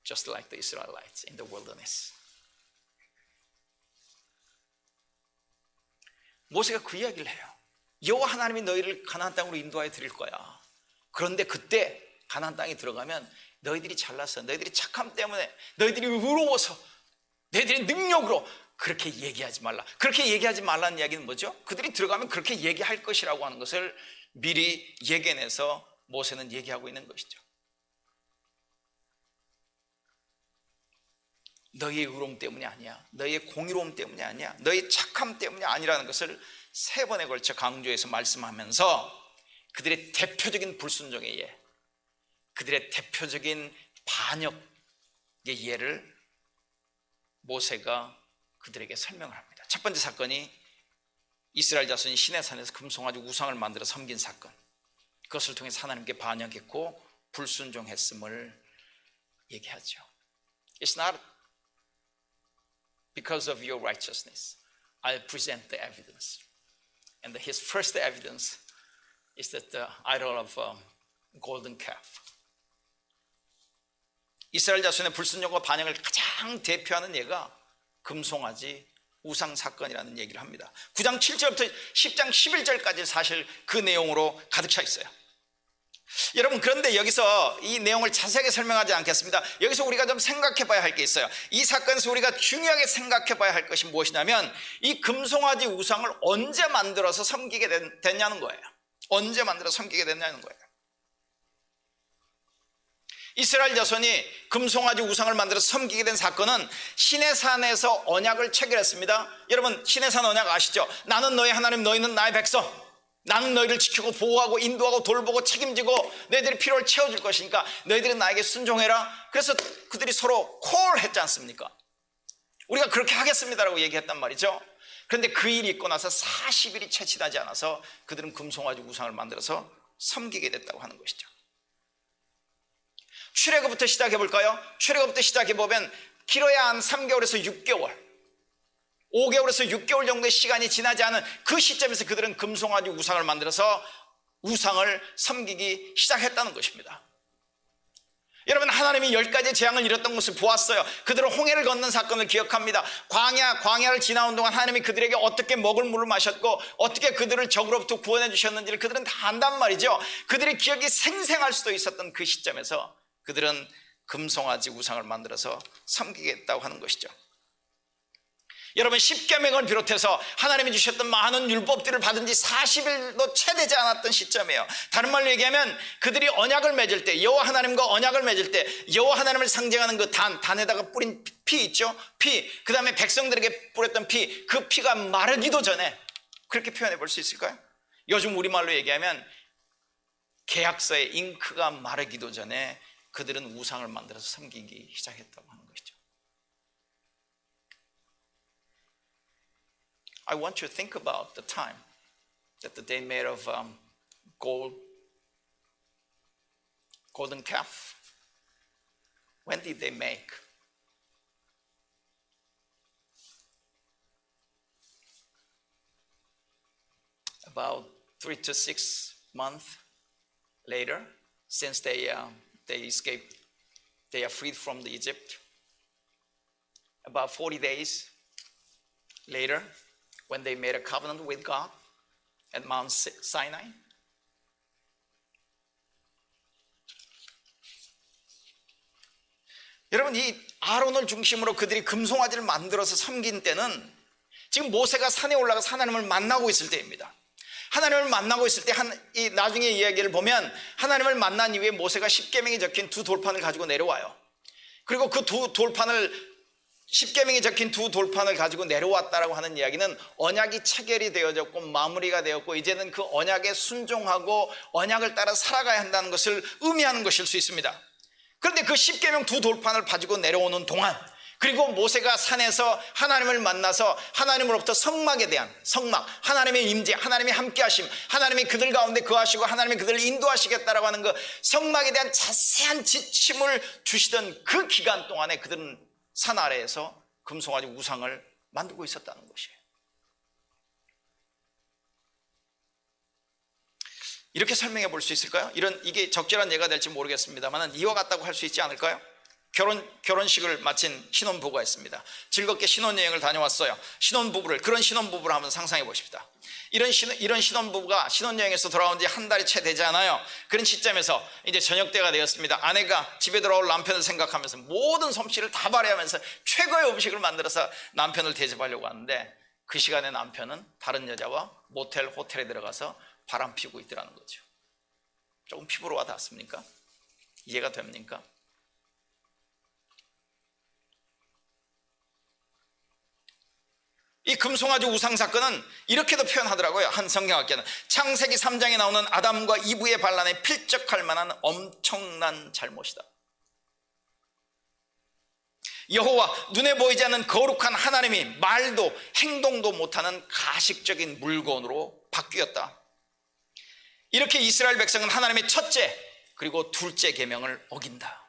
just like the Israelites in the wilderness. 모세가 그 이야기를 해요. 여호와 하나님이 너희를 가나안 땅으로 인도하여 드릴 거야. 그런데 그때 가나안 땅에 들어가면 너희들이 잘나서, 너희들이 착함 때문에, 너희들이 의로워서, 너희들의 능력으로 그렇게 얘기하지 말라. 그렇게 얘기하지 말라는 이야기는 뭐죠? 그들이 들어가면 그렇게 얘기할 것이라고 하는 것을 미리 예견해서 모세는 얘기하고 있는 것이죠. 너희의 의로움 때문이 아니야, 너희의 공의로움 때문이 아니야, 너희의 착함 때문이 아니라는 것을 3번에 걸쳐 강조해서 말씀하면서 그들의 대표적인 불순종의 예, 그들의 대표적인 반역의 예를 모세가 그들에게 설명을 합니다. 첫 번째 사건이 이스라엘 자손이 시내산에서 금송아지 우상을 만들어 섬긴 사건, 그것을 통해서 하나님께 반역했고 불순종했음을 얘기하죠. It's not because of your righteousness. I'll present the evidence. And his first evidence is that the idol of golden calf. 이스라엘 자손의 불순종과 반역을 가장 대표하는 예가 금송아지 우상 사건이라는 얘기를 합니다. 9장 7절부터 10장 11절까지 사실 그 내용으로 가득 차 있어요. 여러분, 그런데 여기서 이 내용을 자세하게 설명하지 않겠습니다. 여기서 우리가 좀 생각해 봐야 할 게 있어요. 이 사건에서 우리가 중요하게 생각해 봐야 할 것이 무엇이냐면 이 금송아지 우상을 언제 만들어서 섬기게 됐냐는 거예요. 언제 만들어 섬기게 됐냐는 거예요. 이스라엘 자손이 금송아지 우상을 만들어 섬기게 된 사건은 시내산에서 언약을 체결했습니다. 여러분, 시내산 언약 아시죠? 나는 너희 하나님, 너희는 나의 백성. 나는 너희를 지키고 보호하고 인도하고 돌보고 책임지고 너희들의 필요를 채워줄 것이니까 너희들은 나에게 순종해라. 그래서 그들이 서로 콜했지 않습니까? 우리가 그렇게 하겠습니다라고 얘기했단 말이죠. 그런데 그 일이 있고 나서 40일이 채 지나지 않아서 그들은 금송아지 우상을 만들어서 섬기게 됐다고 하는 것이죠. 출애굽부터 시작해 볼까요? 출애굽부터 시작해 보면 길어야 한 3개월에서 6개월, 5개월에서 6개월 정도의 시간이 지나지 않은 그 시점에서 그들은 금송아지 우상을 만들어서 우상을 섬기기 시작했다는 것입니다. 여러분, 하나님이 10가지의 재앙을 이뤘던 것을 보았어요. 그들은 홍해를 건넌 사건을 기억합니다. 광야를 지나온 동안 하나님이 그들에게 어떻게 먹을 물을 마셨고 어떻게 그들을 적으로부터 구원해 주셨는지를 그들은 다 안단 말이죠. 그들의 기억이 생생할 수도 있었던 그 시점에서 그들은 금송아지 우상을 만들어서 섬기겠다고 하는 것이죠. 여러분, 십계명을 비롯해서 하나님이 주셨던 많은 율법들을 받은 지 40일도 채 되지 않았던 시점이에요. 다른 말로 얘기하면 그들이 언약을 맺을 때, 여호와 하나님과 언약을 맺을 때 여호와 하나님을 상징하는 그 단에다가 뿌린 피 있죠? 피, 그 다음에 백성들에게 뿌렸던 피, 그 피가 마르기도 전에, 그렇게 표현해 볼 수 있을까요? 요즘 우리말로 얘기하면 계약서의 잉크가 마르기도 전에 그들은 우상을 만들어서 섬기기 시작했다고 하는 것이죠. I want you to think about the time that they made of golden calf. When did they make? About 3 to 6 months later, since they escaped, they are freed from Egypt. About 40 days later, when they made a covenant with God at Mount Sinai. 여러분, 이 아론을 중심으로 그들이 금송아지를 만들어서 섬긴 때는 지금 모세가 산에 올라가서 하나님을 만나고 있을 때입니다. 하나님을 만나고 있을 때 이 나중에 이야기를 보면 하나님을 만난 이후에 모세가 십계명이 적힌 2 돌판을 가지고 내려와요. 그리고 그 2 돌판을, 십계명이 적힌 2 돌판을 가지고 내려왔다라고 하는 이야기는 언약이 체결이 되어졌고 마무리가 되었고 이제는 그 언약에 순종하고 언약을 따라 살아가야 한다는 것을 의미하는 것일 수 있습니다. 그런데 그 십계명 2 돌판을 가지고 내려오는 동안, 그리고 모세가 산에서 하나님을 만나서 하나님으로부터 성막에 대한 성막, 하나님의 임재, 하나님의 함께하심, 하나님이 그들 가운데 거하시고 하나님이 그들을 인도하시겠다라고 하는 그 성막에 대한 자세한 지침을 주시던 그 기간 동안에 그들은 산 아래에서 금송아지 우상을 만들고 있었다는 것이에요. 이렇게 설명해 볼 수 있을까요? 이게 적절한 예가 될지 모르겠습니다만 이와 같다고 할 수 있지 않을까요? 결혼식을 마친 신혼부부가 있습니다. 즐겁게 신혼여행을 다녀왔어요. 그런 신혼부부를 한번 상상해 보십시다. 이런 신혼부부가 신혼여행에서 돌아온 지 한 달이 채 되지 않아요. 그런 시점에서 이제 저녁 때가 되었습니다. 아내가 집에 돌아올 남편을 생각하면서 모든 솜씨를 다 발휘하면서 최고의 음식을 만들어서 남편을 대접하려고 하는데, 그 시간에 남편은 다른 여자와 호텔에 들어가서 바람 피우고 있더라는 거죠. 조금 피부로 와 닿습니까? 이해가 됩니까? 이 금송아지 우상 사건은 이렇게도 표현하더라고요. 한 성경학자는 창세기 3장에 나오는 아담과 이브의 반란에 필적할 만한 엄청난 잘못이다. 여호와, 눈에 보이지 않는 거룩한 하나님이 말도 행동도 못하는 가식적인 물건으로 바뀌었다. 이렇게 이스라엘 백성은 하나님의 첫째 그리고 둘째 계명을 어긴다.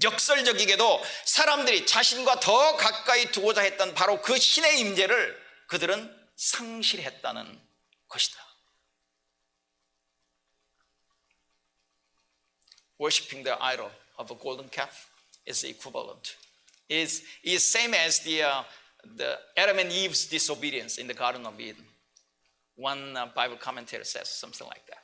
역설적이게도 사람들이 자신과 더 가까이 두고자 했던 바로 그 신의 임재를 그들은 상실했다는 것이다. Worshipping the idol of a golden calf is equivalent. Is same as the Adam and Eve's disobedience in the Garden of Eden. One Bible commentator says something like that.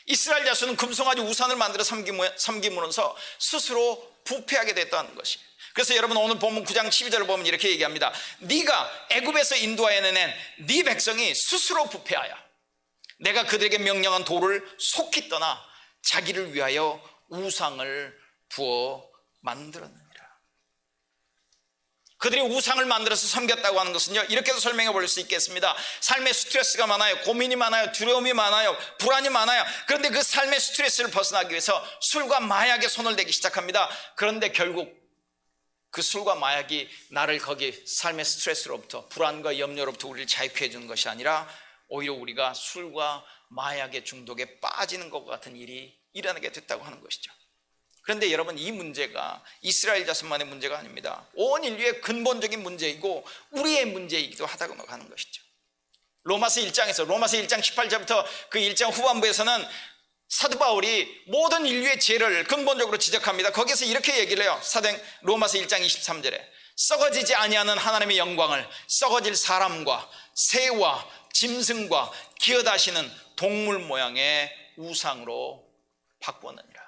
이스라엘 자손은 금송아지 우상을 만들어 섬김으로써 스스로 부패하게 됐다는 것이. 그래서 여러분 오늘 본문 9장 12절을 보면 이렇게 얘기합니다. 네가 애굽에서 인도하여 내낸 네 백성이 스스로 부패하여 내가 그들에게 명령한 도를 속히 떠나 자기를 위하여 우상을 부어 만들었느니라. 그들이 우상을 만들어서 섬겼다고 하는 것은요, 이렇게도 설명해 볼 수 있겠습니다. 삶에 스트레스가 많아요. 고민이 많아요. 두려움이 많아요. 불안이 많아요. 그런데 그 삶의 스트레스를 벗어나기 위해서 술과 마약에 손을 대기 시작합니다. 그런데 결국 그 술과 마약이 나를 거기 삶의 스트레스로부터, 불안과 염려로부터 우리를 자유케 해주는 것이 아니라 오히려 우리가 술과 마약의 중독에 빠지는 것과 같은 일이 일어나게 됐다고 하는 것이죠. 그런데 여러분, 이 문제가 이스라엘 자손만의 문제가 아닙니다. 온 인류의 근본적인 문제이고 우리의 문제이기도 하다고 하는 것이죠. 로마서 1장 18절부터 그 1장 후반부에서는 사도 바울이 모든 인류의 죄를 근본적으로 지적합니다. 거기서 이렇게 얘기를 해요. 로마서 1장 23절에 썩어지지 아니하는 하나님의 영광을 썩어질 사람과 새와 짐승과 기어다시는 동물 모양의 우상으로 바꾸느니라.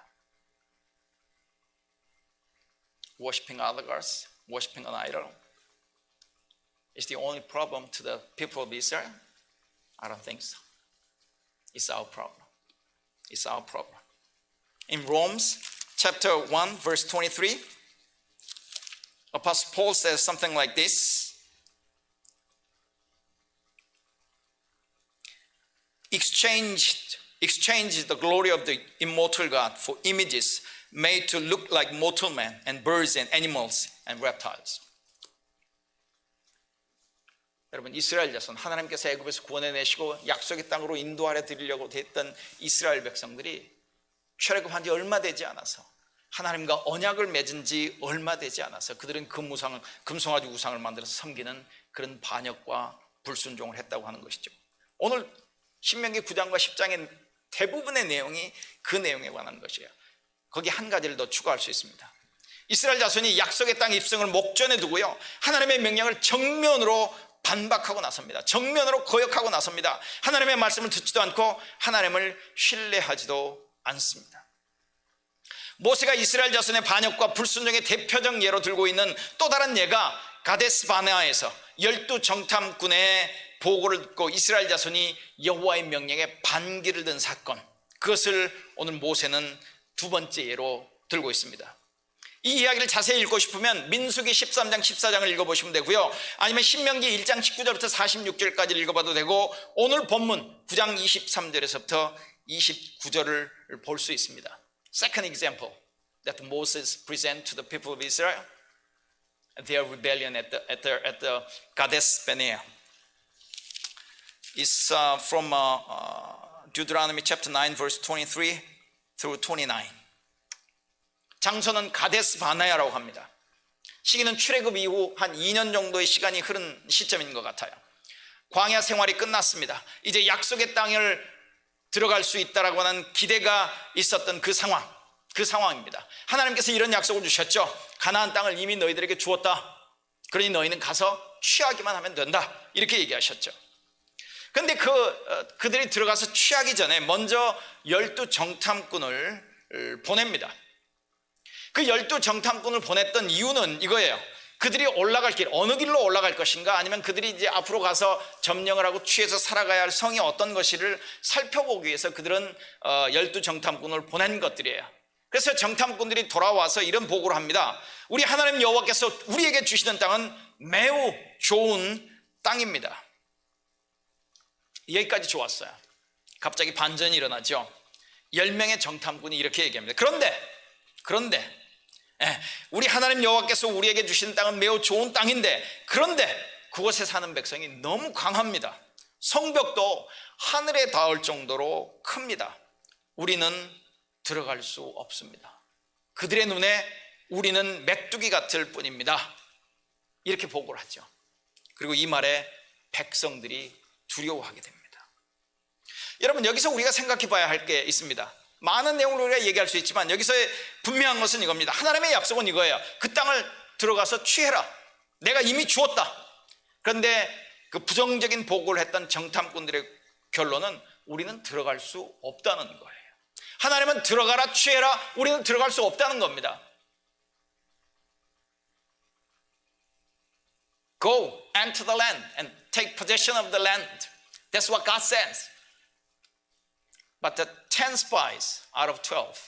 Worshipping other gods, worshipping an idol is the only problem to the people of Israel? I don't think so. It's our problem. It's our problem. In Romans chapter 1 verse 23, Apostle Paul says something like this. Exchange the glory of the immortal God for images made to look like mortal men and birds and animals and reptiles. 여러분, 이스라엘 자손, 하나님께서 애굽에서 구원해내시고 약속의 땅으로 인도하려 드리려고 했던 이스라엘 백성들이 출애굽한 지 얼마 되지 않아서, 하나님과 언약을 맺은 지 얼마 되지 않아서 그들은 금송아지 우상을 만들어서 섬기는 그런 반역과 불순종을 했다고 하는 것이죠. 오늘 신명기 9장과 10장의 대부분의 내용이 그 내용에 관한 것이에요. 거기 한 가지를 더 추가할 수 있습니다. 이스라엘 자손이 약속의 땅 입성을 목전에 두고요, 하나님의 명령을 정면으로 반박하고 나섭니다. 정면으로 거역하고 나섭니다. 하나님의 말씀을 듣지도 않고 하나님을 신뢰하지도 않습니다. 모세가 이스라엘 자손의 반역과 불순종의 대표적 예로 들고 있는 또 다른 예가 가데스 바네아에서 12정탐꾼의 보고를 듣고 이스라엘 자손이 여호와의 명령에 반기를 든 사건, 그것을 오늘 모세는 두 번째 예로 들고 있습니다. 이 이야기를 자세히 읽고 싶으면 민수기 13장 14장을 읽어보시면 되고요, 아니면 신명기 1장 19절부터 46절까지 읽어봐도 되고, 오늘 본문 9장 23절에서부터 29절을 볼 수 있습니다. Second example that Moses present to the people of Israel, their rebellion at the Kadesh Barnea. It's from Deuteronomy chapter 9 verse 23 through 29. 장소는 가데스 바네아라고 합니다. 시기는 출애굽 이후 한 2년 정도의 시간이 흐른 시점인 것 같아요. 광야 생활이 끝났습니다. 이제 약속의 땅을 들어갈 수 있다라고 하는 기대가 있었던 그 상황입니다. 하나님께서 이런 약속을 주셨죠. 가나안 땅을 이미 너희들에게 주었다. 그러니 너희는 가서 취하기만 하면 된다. 이렇게 얘기하셨죠. 그런데 그들이 들어가서 취하기 전에 먼저 12 정탐꾼을 보냅니다. 그 12 정탐꾼을 보냈던 이유는 이거예요. 그들이 올라갈 길, 어느 길로 올라갈 것인가, 아니면 그들이 이제 앞으로 가서 점령을 하고 취해서 살아가야 할 성이 어떤 것인지를 살펴보기 위해서 그들은 12 정탐꾼을 보낸 것들이에요. 그래서 정탐꾼들이 돌아와서 이런 보고를 합니다. 우리 하나님 여호와께서 우리에게 주시는 땅은 매우 좋은 땅입니다. 여기까지 좋았어요. 갑자기 반전이 일어나죠. 10명의 정탐꾼이 이렇게 얘기합니다. 그런데 우리 하나님 여호와께서 우리에게 주시는 땅은 매우 좋은 땅인데, 그런데 그곳에 사는 백성이 너무 강합니다. 성벽도 하늘에 닿을 정도로 큽니다. 우리는 들어갈 수 없습니다. 그들의 눈에 우리는 메뚜기 같을 뿐입니다. 이렇게 보고를 하죠. 그리고 이 말에 백성들이 두려워하게 됩니다. 여러분, 여기서 우리가 생각해 봐야 할 게 있습니다. 많은 내용을 우리가 얘기할 수 있지만 여기서 분명한 것은 이겁니다. 하나님의 약속은 이거예요. 그 땅을 들어가서 취해라. 내가 이미 주었다. 그런데 그 부정적인 보고를 했던 정탐꾼들의 결론은 우리는 들어갈 수 없다는 거예요. 하나님은 들어가라, 취해라. 우리는 들어갈 수 없다는 겁니다. Go enter the land and take possession of the land. That's what God says. But the 10 spies out of 12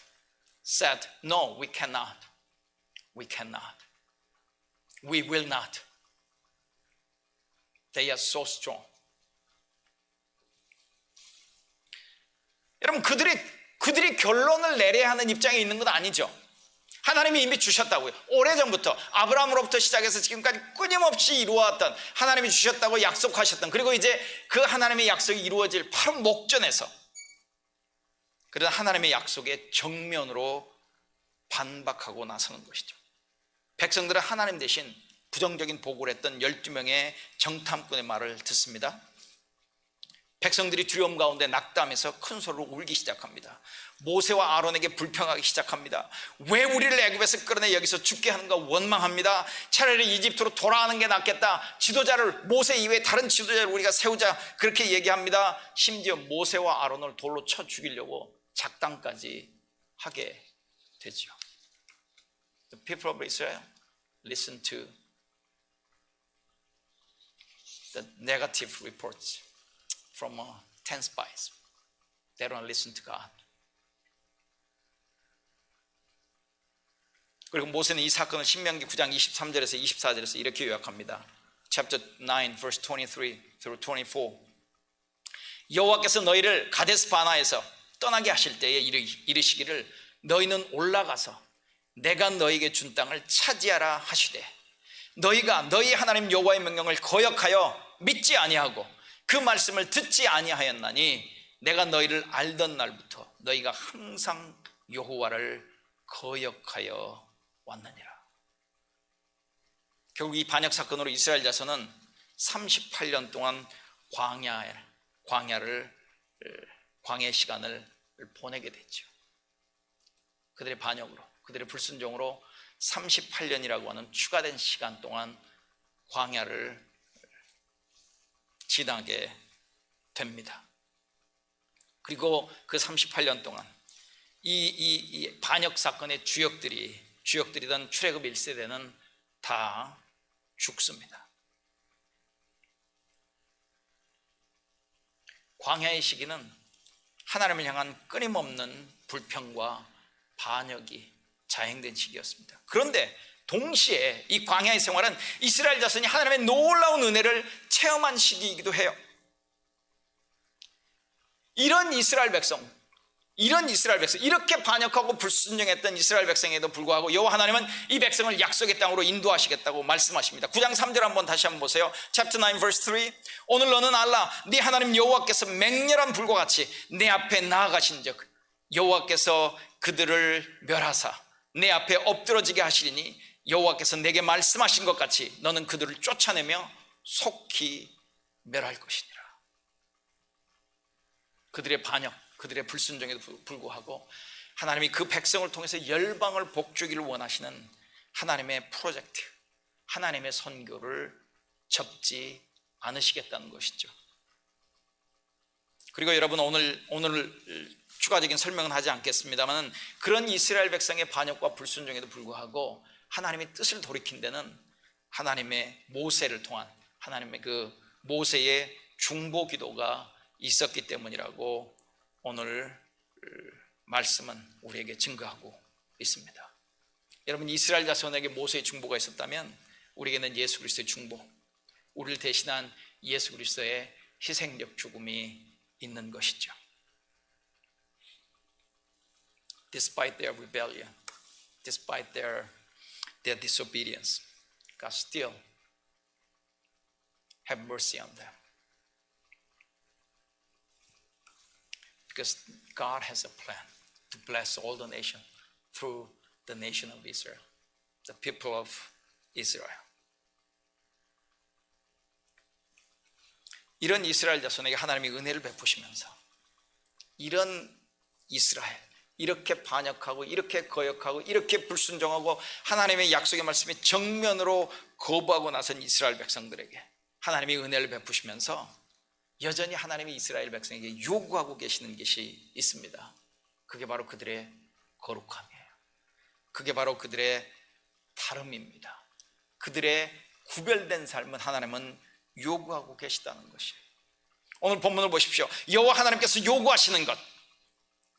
said, no, we cannot. We cannot. We will not. They are so strong. 여러분, 그들이 결론을 내려야 하는 입장에 있는 건 아니죠. 하나님이 이미 주셨다고요. 오래전부터 아브라함으로부터 시작해서 지금까지 끊임없이 이루어왔던, 하나님이 주셨다고 약속하셨던, 그리고 이제 그 하나님의 약속이 이루어질 바로 목전에서, 그러나 하나님의 약속에 정면으로 반박하고 나서는 것이죠. 백성들은 하나님 대신 부정적인 보고를 했던 12명의 정탐꾼의 말을 듣습니다. 백성들이 두려움 가운데 낙담해서 큰 소리로 울기 시작합니다. 모세와 아론에게 불평하기 시작합니다. 왜 우리를 애굽에서 끌어내 여기서 죽게 하는가 원망합니다. 차라리 이집트로 돌아가는 게 낫겠다. 지도자를, 모세 이외에 다른 지도자를 우리가 세우자, 그렇게 얘기합니다. 심지어 모세와 아론을 돌로 쳐 죽이려고 작당까지 하게 되죠. The people of Israel listen to the negative reports from 10 spies. They don't listen to God. 그리고 모세는 이 사건을 신명기 9장 23절에서 24절에서 이렇게 요약합니다. Chapter 9 verse 23 through 24. 여호와께서 너희를 가데스 바나에서 떠나게 하실 때에 이르시기를 너희는 올라가서 내가 너희에게 준 땅을 차지하라 하시되, 너희가 너희 하나님 여호와의 명령을 거역하여 믿지 아니하고 그 말씀을 듣지 아니하였나니 내가 너희를 알던 날부터 너희가 항상 여호와를 거역하여 왔느니라. 결국 이 반역 사건으로 이스라엘 자손은 38년 동안 광야의 시간을 보내게 됐죠. 그들의 반역으로, 그들의 불순종으로 38년이라고 하는 추가된 시간 동안 광야를 지나게 됩니다. 그리고 그 38년 동안 이 반역 사건의 주역들이던 출애굽 1세대는 다 죽습니다. 광야의 시기는 하나님을 향한 끊임없는 불평과 반역이 자행된 시기였습니다. 그런데 동시에 이 광야의 생활은 이스라엘 자손이 하나님의 놀라운 은혜를 체험한 시기이기도 해요. 이런 이스라엘 백성, 이렇게 반역하고 불순종했던 이스라엘 백성에도 불구하고 여호와 하나님은 이 백성을 약속의 땅으로 인도하시겠다고 말씀하십니다. 9장 3절 다시 한번 보세요. Chapter 9 verse 3. 오늘 너는 알라, 네 하나님 여호와께서 맹렬한 불과 같이 내 앞에 나아가신즉 여호와께서 그들을 멸하사 내 앞에 엎드러지게 하시리니 여호와께서 내게 말씀하신 것 같이 너는 그들을 쫓아내며 속히 멸할 것이니라. 그들의 반역, 그들의 불순종에도 불구하고 하나님이 그 백성을 통해서 열방을 복주기를 원하시는 하나님의 프로젝트, 하나님의 선교를 접지 않으시겠다는 것이죠. 그리고 여러분, 오늘 추가적인 설명은 하지 않겠습니다만, 그런 이스라엘 백성의 반역과 불순종에도 불구하고 하나님의 뜻을 돌이킨 데는 하나님의 모세를 통한 하나님의 그 모세의 중보 기도가 있었기 때문이라고 오늘 말씀은 우리에게 증거하고 있습니다. 여러분, 이스라엘 자손에게 모세의 중보가 있었다면 우리에게는 예수 그리스도의 중보, 우리를 대신한 예수 그리스도의 희생적 죽음이 있는 것이죠. Despite their rebellion, despite their disobedience, God still have mercy on them. Because God has a plan to bless all the nation through the nation of Israel, the people of Israel. 이런 이스라엘 자손에게 하나님이 은혜를 베푸시면서 이런 이스라엘, 이렇게 반역하고 이렇게 거역하고 이렇게 불순종하고 하나님의 약속의 말씀에 정면으로 거부하고 나선 이스라엘 백성들에게 하나님이 은혜를 베푸시면서 여전히 하나님이 이스라엘 백성에게 요구하고 계시는 것이 있습니다. 그게 바로 그들의 거룩함이에요. 그게 바로 그들의 다름입니다. 그들의 구별된 삶은 하나님은 요구하고 계시다는 것이에요. 오늘 본문을 보십시오. 여호와 하나님께서 요구하시는 것,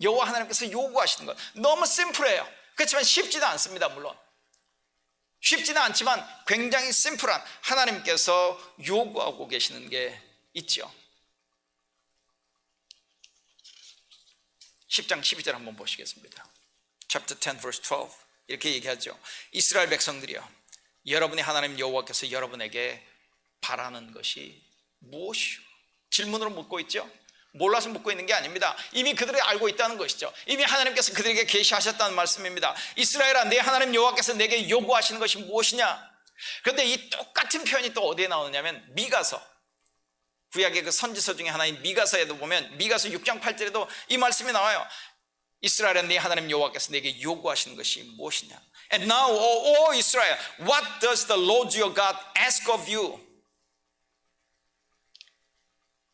여호와 하나님께서 요구하시는 것 너무 심플해요. 그렇지만 쉽지는 않습니다. 물론 쉽지는 않지만 굉장히 심플한 하나님께서 요구하고 계시는 게 있죠. 10장 12절 한번 보시겠습니다. Chapter 10 verse 12 이렇게 얘기하죠. 이스라엘 백성들이여, 여러분의 하나님 여호와께서 여러분에게 바라는 것이 무엇이요? 질문으로 묻고 있죠. 몰라서 묻고 있는 게 아닙니다. 이미 그들이 알고 있다는 것이죠. 이미 하나님께서 그들에게 계시하셨다는 말씀입니다. 이스라엘아, 내 하나님 여호와께서 내게 요구하시는 것이 무엇이냐? 그런데 이 똑같은 표현이 또 어디에 나오느냐면 미가서, 구약의 그 선지서 중에 하나인 미가서에도 보면 미가서 6장 8절에도 이 말씀이 나와요. 이스라엘아, 내 하나님 여호와께서 내게 요구하시는 것이 무엇이냐? And now, O Israel, what does the Lord your God ask of you?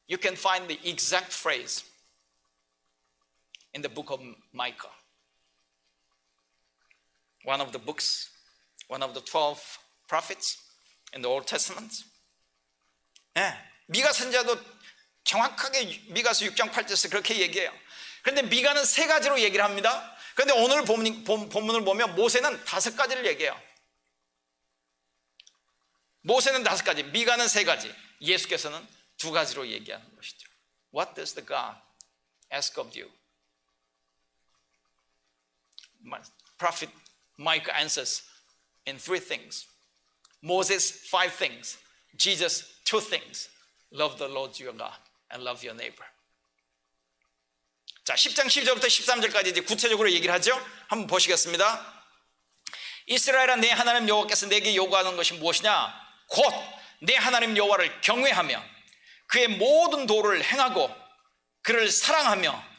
You can find the exact phrase in the book of Micah. One of the books, one of the 12 prophets in the Old Testament. 네, 미가 선지자도 정확하게 미가서 6장 8절에서 그렇게 얘기해요. 그런데 미가는 세 가지로 얘기를 합니다. 그런데 오늘 본문을 보면 모세는 5가지를 얘기해요. 모세는 5가지, 미가는 3가지, 예수께서는 2가지로 얘기하는 것이죠. What does the God ask of you? Prophet Micah answers in 3 things. Moses 5 things. Jesus 2 things. Love the Lord your God and love your neighbor. 자, 10장 12절부터 13절까지 이제 구체적으로 얘기를 하죠. 한번 보시겠습니다. 이스라엘아, 내 하나님 여호와께서 내게 요구하는 것이 무엇이냐? 곧 내 하나님 여호와를 경외하며 그의 모든 도를 행하고 그를 사랑하며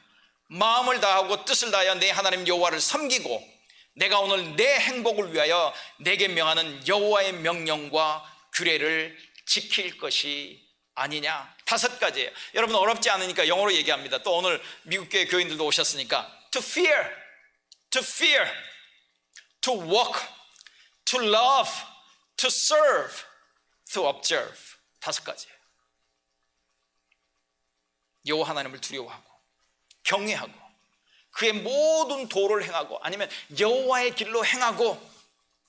마음을 다하고 뜻을 다하여 내 하나님 여호와를 섬기고 내가 오늘 내 행복을 위하여 내게 명하는 여호와의 명령과 규례를 지킬 것이 아니냐. 5가지예요. 여러분, 어렵지 않으니까 영어로 얘기합니다. 또 오늘 미국 교회 교인들도 오셨으니까 to fear, to fear, to walk, to love, to serve, to observe. 5가지예요. 여호와 하나님을 두려워하고 경외하고 그의 모든 도를 행하고 아니면 여호와의 길로 행하고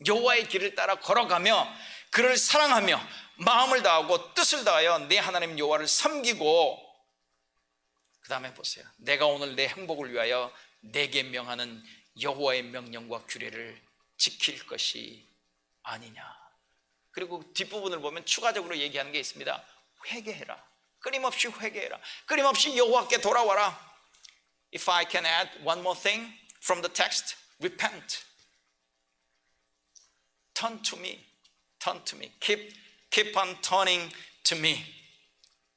여호와의 길을 따라 걸어가며 그를 사랑하며 마음을 다하고 뜻을 다하여 내 하나님 여호와를 섬기고, 그 다음에 보세요. 내가 오늘 내 행복을 위하여 내게 명하는 여호와의 명령과 규례를 지킬 것이 아니냐. 그리고 뒷부분을 보면 추가적으로 얘기하는 게 있습니다. 회개해라. 끊임없이 회개해라. 끊임없이 여호와께 돌아와라. If I can add one more thing from the text, repent. Turn to me. Turn to me. Keep on turning to me.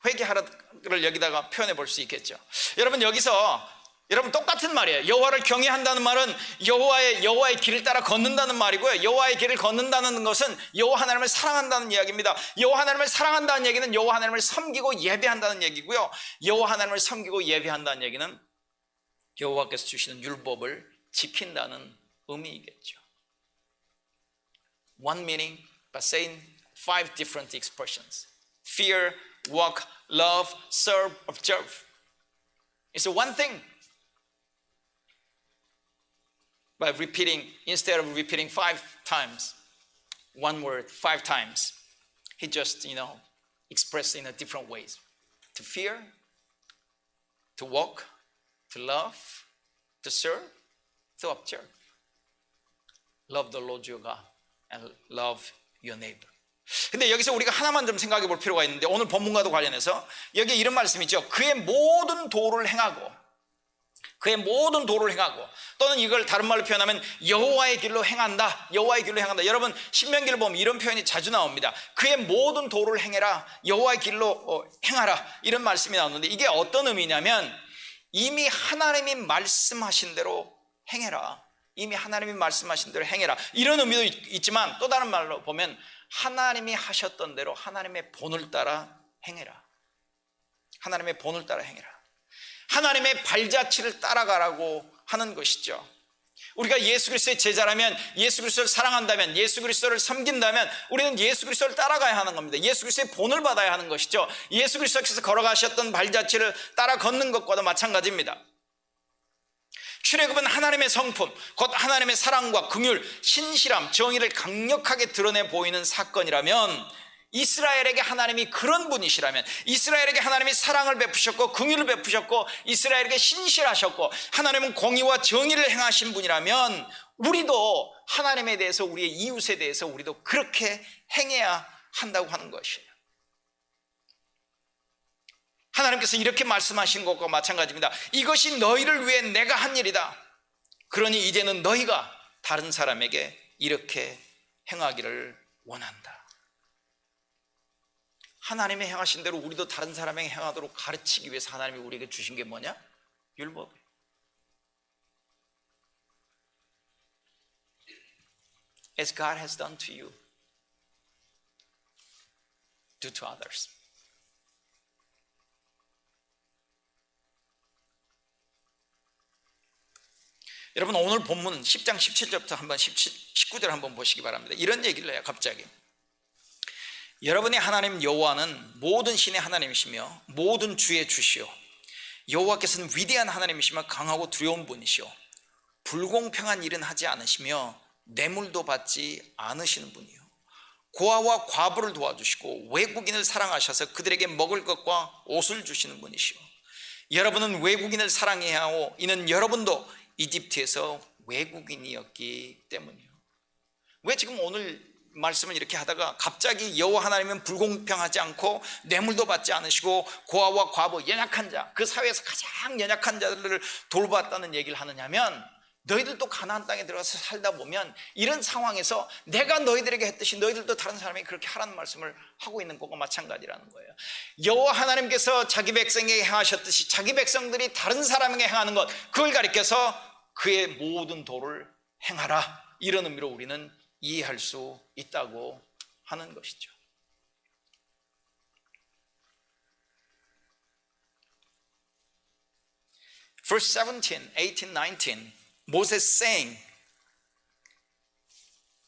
회개하라를 여기다가 표현해 볼 수 있겠죠. 여러분 여기서 여러분 똑같은 말이에요. 여호와를 경외한다는 말은 여호와의 길을 따라 걷는다는 말이고요. 여호와의 길을 걷는다는 것은 여호와 하나님을 사랑한다는 이야기입니다. 여호와 하나님을 사랑한다는 얘기는 여호와 하나님을 섬기고 예배한다는 얘기고요. 여호와 하나님을 섬기고 예배한다는 얘기는 여호와께서 주시는 율법을 지킨다는 의미이겠죠. One meaning, but saying 5 different expressions. Fear, walk, love, serve, observe. It's one thing. By repeating, instead of repeating 5 times, one word 5 times, he just, expressed in a different ways. To fear, to walk, to love, to serve, to observe. Love the Lord your God and love your neighbor. 근데 여기서 우리가 하나만 좀 생각해 볼 필요가 있는데 오늘 본문과도 관련해서 여기에 이런 말씀이 있죠. 그의 모든 도를 행하고 또는 이걸 다른 말로 표현하면 여호와의 길로 행한다. 여호와의 길로 행한다. 여러분 신명기를 보면 이런 표현이 자주 나옵니다. 그의 모든 도를 행해라. 여호와의 길로 행하라. 이런 말씀이 나오는데 이게 어떤 의미냐면 이미 하나님이 말씀하신 대로 행해라. 이미 하나님이 말씀하신 대로 행해라. 이런 의미도 있지만 또 다른 말로 보면 하나님이 하셨던 대로 하나님의 본을 따라 행해라. 하나님의 본을 따라 행해라. 하나님의 발자취를 따라가라고 하는 것이죠. 우리가 예수 그리스도의 제자라면, 예수 그리스도를 사랑한다면, 예수 그리스도를 섬긴다면 우리는 예수 그리스도를 따라가야 하는 겁니다. 예수 그리스도의 본을 받아야 하는 것이죠. 예수 그리스도께서 걸어가셨던 발자취를 따라 걷는 것과도 마찬가지입니다. 출애굽은 하나님의 성품, 곧 하나님의 사랑과 긍휼, 신실함, 정의를 강력하게 드러내 보이는 사건이라면 이스라엘에게 하나님이 그런 분이시라면, 이스라엘에게 하나님이 사랑을 베푸셨고 긍휼을 베푸셨고 이스라엘에게 신실하셨고 하나님은 공의와 정의를 행하신 분이라면 우리도 하나님에 대해서, 우리의 이웃에 대해서 우리도 그렇게 행해야 한다고 하는 것이에요. 하나님께서 이렇게 말씀하신 것과 마찬가지입니다. 이것이 너희를 위해 내가 한 일이다. 그러니 이제는 너희가 다른 사람에게 이렇게 행하기를 원한다. 하나님의 행하신 대로 우리도 다른 사람에게 행하도록 가르치기 위해서 하나님이 우리에게 주신 게 뭐냐? 율법이에요. As God has done to you, do to others. 여러분 오늘 본문 10장 17절부터 한번 19절 한번 보시기 바랍니다. 이런 얘기를 해요. 갑자기 여러분의 하나님 여호와는 모든 신의 하나님이시며 모든 주의 주시오. 여호와께서는 위대한 하나님이시며 강하고 두려운 분이시오. 불공평한 일은 하지 않으시며 뇌물도 받지 않으시는 분이요. 고아와 과부를 도와주시고 외국인을 사랑하셔서 그들에게 먹을 것과 옷을 주시는 분이시오. 여러분은 외국인을 사랑해야 하고 이는 여러분도 이집트에서 외국인이었기 때문이요. 왜 지금 오늘 말씀을 이렇게 하다가 갑자기 여호와 하나님은 불공평하지 않고 뇌물도 받지 않으시고 고아와 과부, 연약한 자, 그 사회에서 가장 연약한 자들을 돌봤다는 얘기를 하느냐면 너희들도 가나안 땅에 들어가서 살다 보면 이런 상황에서 내가 너희들에게 했듯이 너희들도 다른 사람에게 그렇게 하라는 말씀을 하고 있는 것과 마찬가지라는 거예요. 여호와 하나님께서 자기 백성에게 행하셨듯이 자기 백성들이 다른 사람에게 행하는 것, 그걸 가리켜서 그의 모든 도를 행하라, 이런 의미로 우리는 이해할 수 있다고 하는 것이죠. Verse 17, 18, 19 Moses saying,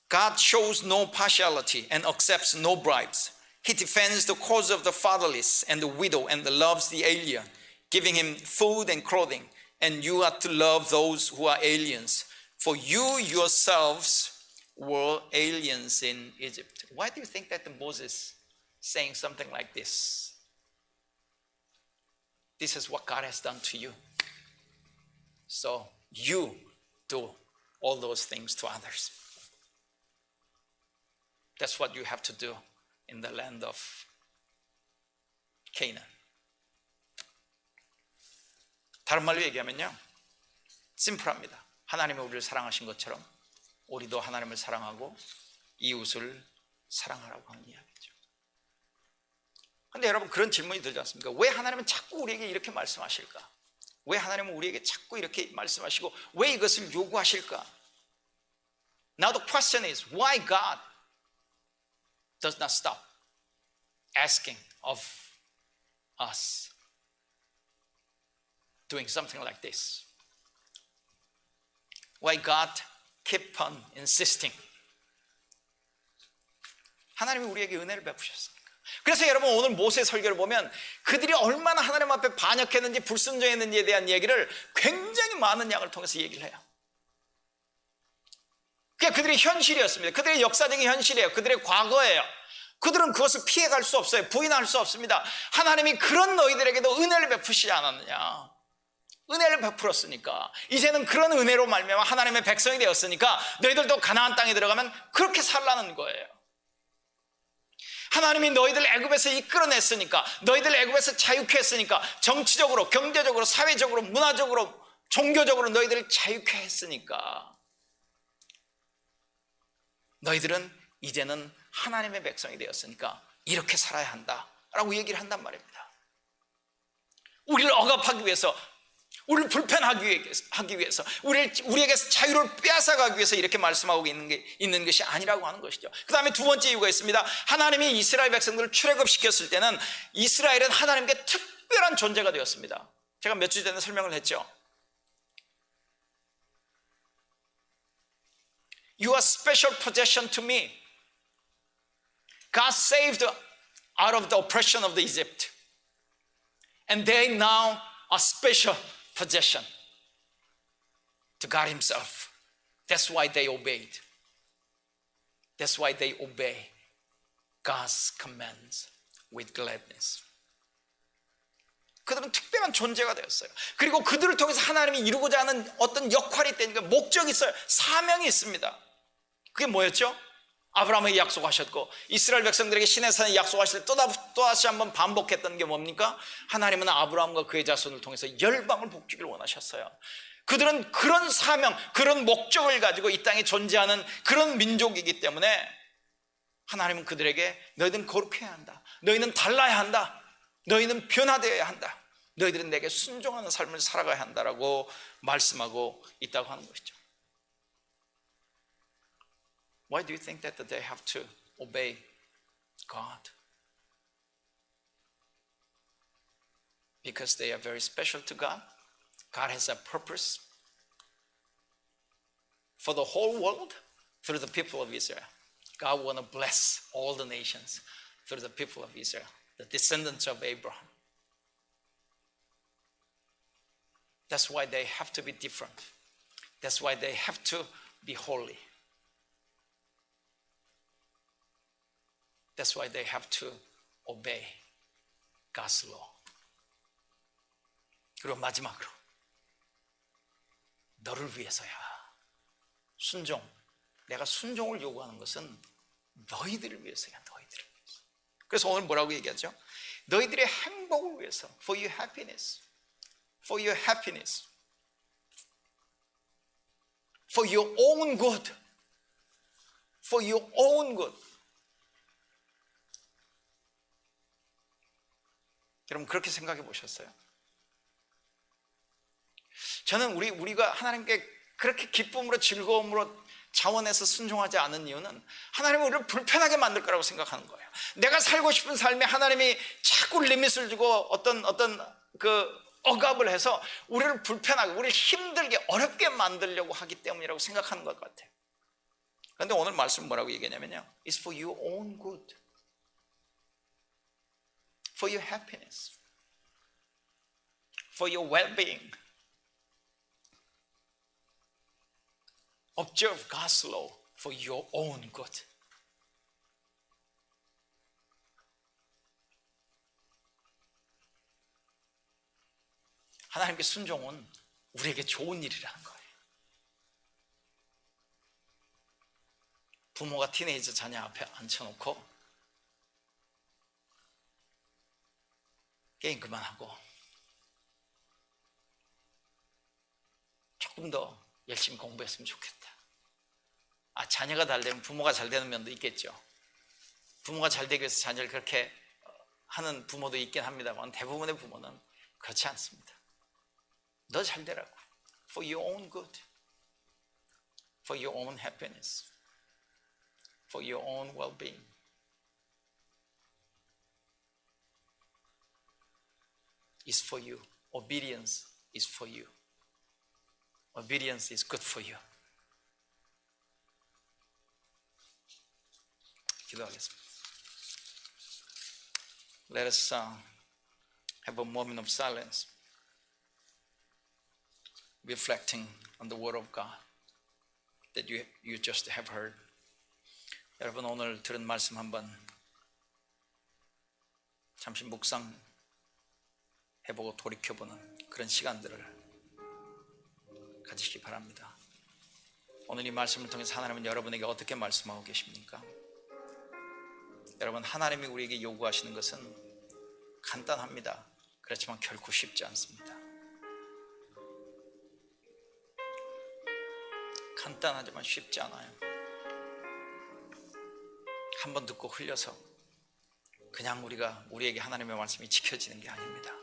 God shows no partiality and accepts no bribes. He defends the cause of the fatherless and the widow and loves the alien, giving him food and clothing. And you are to love those who are aliens, for you yourselves were aliens in Egypt. Why do you think that Moses saying something like this? This is what God has done to you. So you do all those things to others. That's what you have to do in the land of Canaan. 다른 말로 얘기하면요, 심플합니다. 하나님이 우리를 사랑하신 것처럼 우리도 하나님을 사랑하고 이웃을 사랑하라고 하는 이야기죠. 근데 여러분 그런 질문이 들지 않습니까? 왜 하나님은 자꾸 우리에게 이렇게 말씀하실까? 왜 하나님은 우리에게 자꾸 이렇게 말씀하시고 왜 이것을 요구하실까? Now the question is why God does not stop asking of us doing something like this? Why God keep on insisting? 하나님이 우리에게 은혜를 베푸셨습니까? 그래서 여러분 오늘 모세 설교를 보면 그들이 얼마나 하나님 앞에 반역했는지 불순종했는지에 대한 얘기를 굉장히 많은 양을 통해서 얘기를 해요. 그게 그들의 현실이었습니다. 그들의 역사적인 현실이에요. 그들의 과거예요. 그들은 그것을 피해갈 수 없어요. 부인할 수 없습니다. 하나님이 그런 너희들에게도 은혜를 베푸시지 않았느냐. 은혜를 베풀었으니까 이제는 그런 은혜로 말미암아 하나님의 백성이 되었으니까 너희들도 가나안 땅에 들어가면 그렇게 살라는 거예요. 하나님이 너희들 애굽에서 이끌어냈으니까 너희들 애굽에서 자유케 했으니까 정치적으로 경제적으로 사회적으로 문화적으로 종교적으로 너희들을 자유케 했으니까 너희들은 이제는 하나님의 백성이 되었으니까 이렇게 살아야 한다라고 얘기를 한단 말입니다. 우리를 억압하기 위해서 우리를 불편하기 위해서 우리에게서 자유를 빼앗아가기 위해서 이렇게 말씀하고 있는 것이 아니라고 하는 것이죠. 그 다음에 두 번째 이유가 있습니다. 하나님이 이스라엘 백성들을 출애굽시켰을 때는 이스라엘은 하나님께 특별한 존재가 되었습니다. 제가 몇 주 전에 설명을 했죠. You are special possession to me. God saved out of the oppression of the Egypt. And they now are special possession to God himself. That's why they obeyed. That's why they obey God's commands with gladness. 그들은 특별한 존재가 되었어요. 그리고 그들을 통해서 하나님이 이루고자 하는 어떤 역할이 있다니까 목적이 있어요. 사명이 있습니다. 그게 뭐였죠? 아브라함에게 약속하셨고 이스라엘 백성들에게 시내산에 약속하실 때 또다시 한번 반복했던 게 뭡니까? 하나님은 아브라함과 그의 자손을 통해서 열방을 복주기를 원하셨어요. 그들은 그런 사명, 그런 목적을 가지고 이 땅에 존재하는 그런 민족이기 때문에 하나님은 그들에게 너희는 거룩해야 한다. 너희는 달라야 한다. 너희는 변화되어야 한다. 너희들은 내게 순종하는 삶을 살아가야 한다라고 말씀하고 있다고 하는 것이죠. Why do you think that they have to obey God? Because they are very special to God. God has a purpose for the whole world through the people of Israel. God want to bless all the nations through the people of Israel, the descendants of Abraham. That's why they have to be different. That's why they have to be holy. That's why they have to obey God's law. 그리고 마지막으로 너를 위해서야. 순종. 내가 순종을 요구하는 것은 너희들을 위해서야. 너희들을 위해서. 그래서 오늘 뭐라고 얘기하죠? 너희들의 행복을 위해서. For your happiness. For your happiness. For your own good. For your own good. 여러분 그렇게 생각해 보셨어요? 저는 우리가 하나님께 그렇게 기쁨으로 즐거움으로 자원해서 순종하지 않은 이유는 하나님은 우리를 불편하게 만들 거라고 생각하는 거예요. 내가 살고 싶은 삶에 하나님이 자꾸 리밋을 주고 어떤 그 억압을 해서 우리를 불편하게, 우리를 힘들게 어렵게 만들려고 하기 때문이라고 생각하는 것 같아요. 그런데 오늘 말씀 뭐라고 얘기하냐면요, It's for your own good. For your happiness, for your well-being. Observe God's law for your own good. 하나님께 순종은 우리에게 좋은 일이라는 거예요. 부모가 티네이저 자녀 앞에 앉혀놓고 게임 그만하고 조금 더 열심히 공부했으면 좋겠다. 자녀가 잘 되면 부모가 잘 되는 면도 있겠죠. 부모가 잘 되기 위해서 자녀를 그렇게 하는 부모도 있긴 합니다만 대부분의 부모는 그렇지 않습니다. 너 잘 되라고. For your own good. For your own happiness. For your own well-being. Is for you. Obedience is for you. Obedience is good for you. 기도하겠습니다. Let us have a moment of silence, reflecting on the Word of God that you just have heard. 여러분 오늘 들은 말씀 한번 잠시 묵상해보고 돌이켜보는 그런 시간들을 가지시기 바랍니다. 오늘 이 말씀을 통해서 하나님은 여러분에게 어떻게 말씀하고 계십니까? 여러분 하나님이 우리에게 요구하시는 것은 간단합니다. 그렇지만 결코 쉽지 않습니다. 간단하지만 쉽지 않아요. 한번 듣고 흘려서 그냥 우리에게 하나님의 말씀이 지켜지는 게 아닙니다.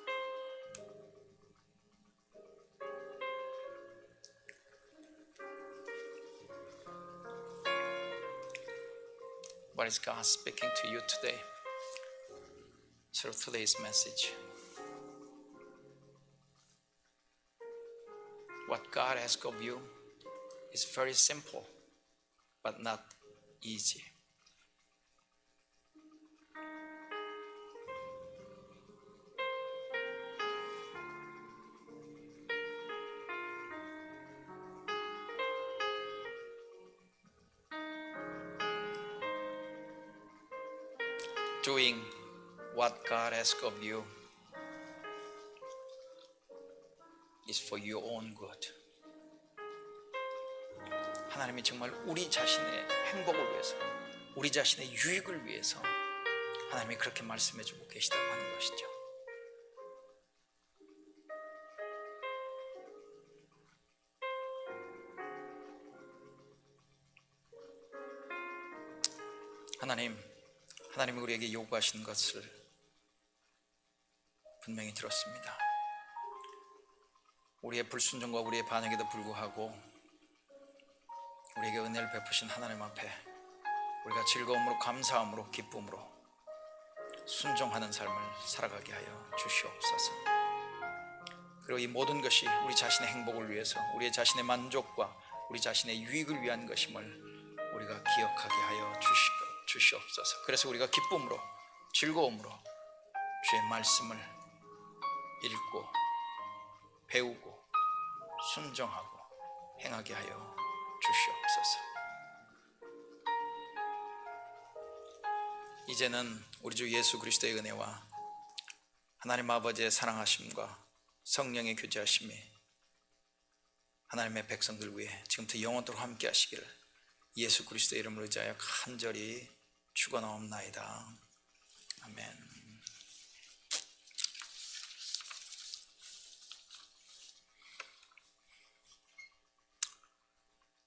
What is God speaking to you today through today's message? What God asks of you is very simple, but not easy. Doing what God asks of you is for your own good. 하나님이 정말 우리 자신의 행복을 위해서, 우리 자신의 유익을 위해서 하나님이 그렇게 말씀해주고 계시다고 하는 것이죠. 하나님이 우리에게 요구하시는 것을 분명히 들었습니다. 우리의 불순종과 우리의 반역에도 불구하고 우리에게 은혜를 베푸신 하나님 앞에 우리가 즐거움으로, 감사함으로, 기쁨으로 순종하는 삶을 살아가게 하여 주시옵소서. 그리고 이 모든 것이 우리 자신의 행복을 위해서, 우리 자신의 만족과 우리 자신의 유익을 위한 것임을 우리가 기억하게 하여 주시옵소서. 그래서 우리가 기쁨으로, 즐거움으로 주의 말씀을 읽고 배우고 순종하고 행하게 하여 주시옵소서. 이제는 우리 주 예수 그리스도의 은혜와 하나님 아버지의 사랑하심과 성령의 교제하심이 하나님의 백성들 위해 지금부터 영원토록 함께 하시기를 예수 그리스도의 이름으로 의지하여 간절히 축원하옵나이다. 아멘.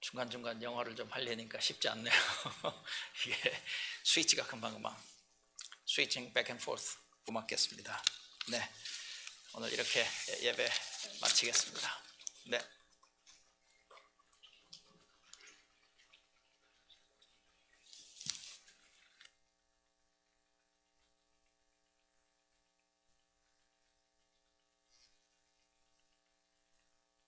중간중간 영어를 좀 하려니까 쉽지 않네요. 이게 스위치가 금방금방 스위칭 back and forth 고맙겠습니다. 네, 오늘 이렇게 예배 마치겠습니다. 네.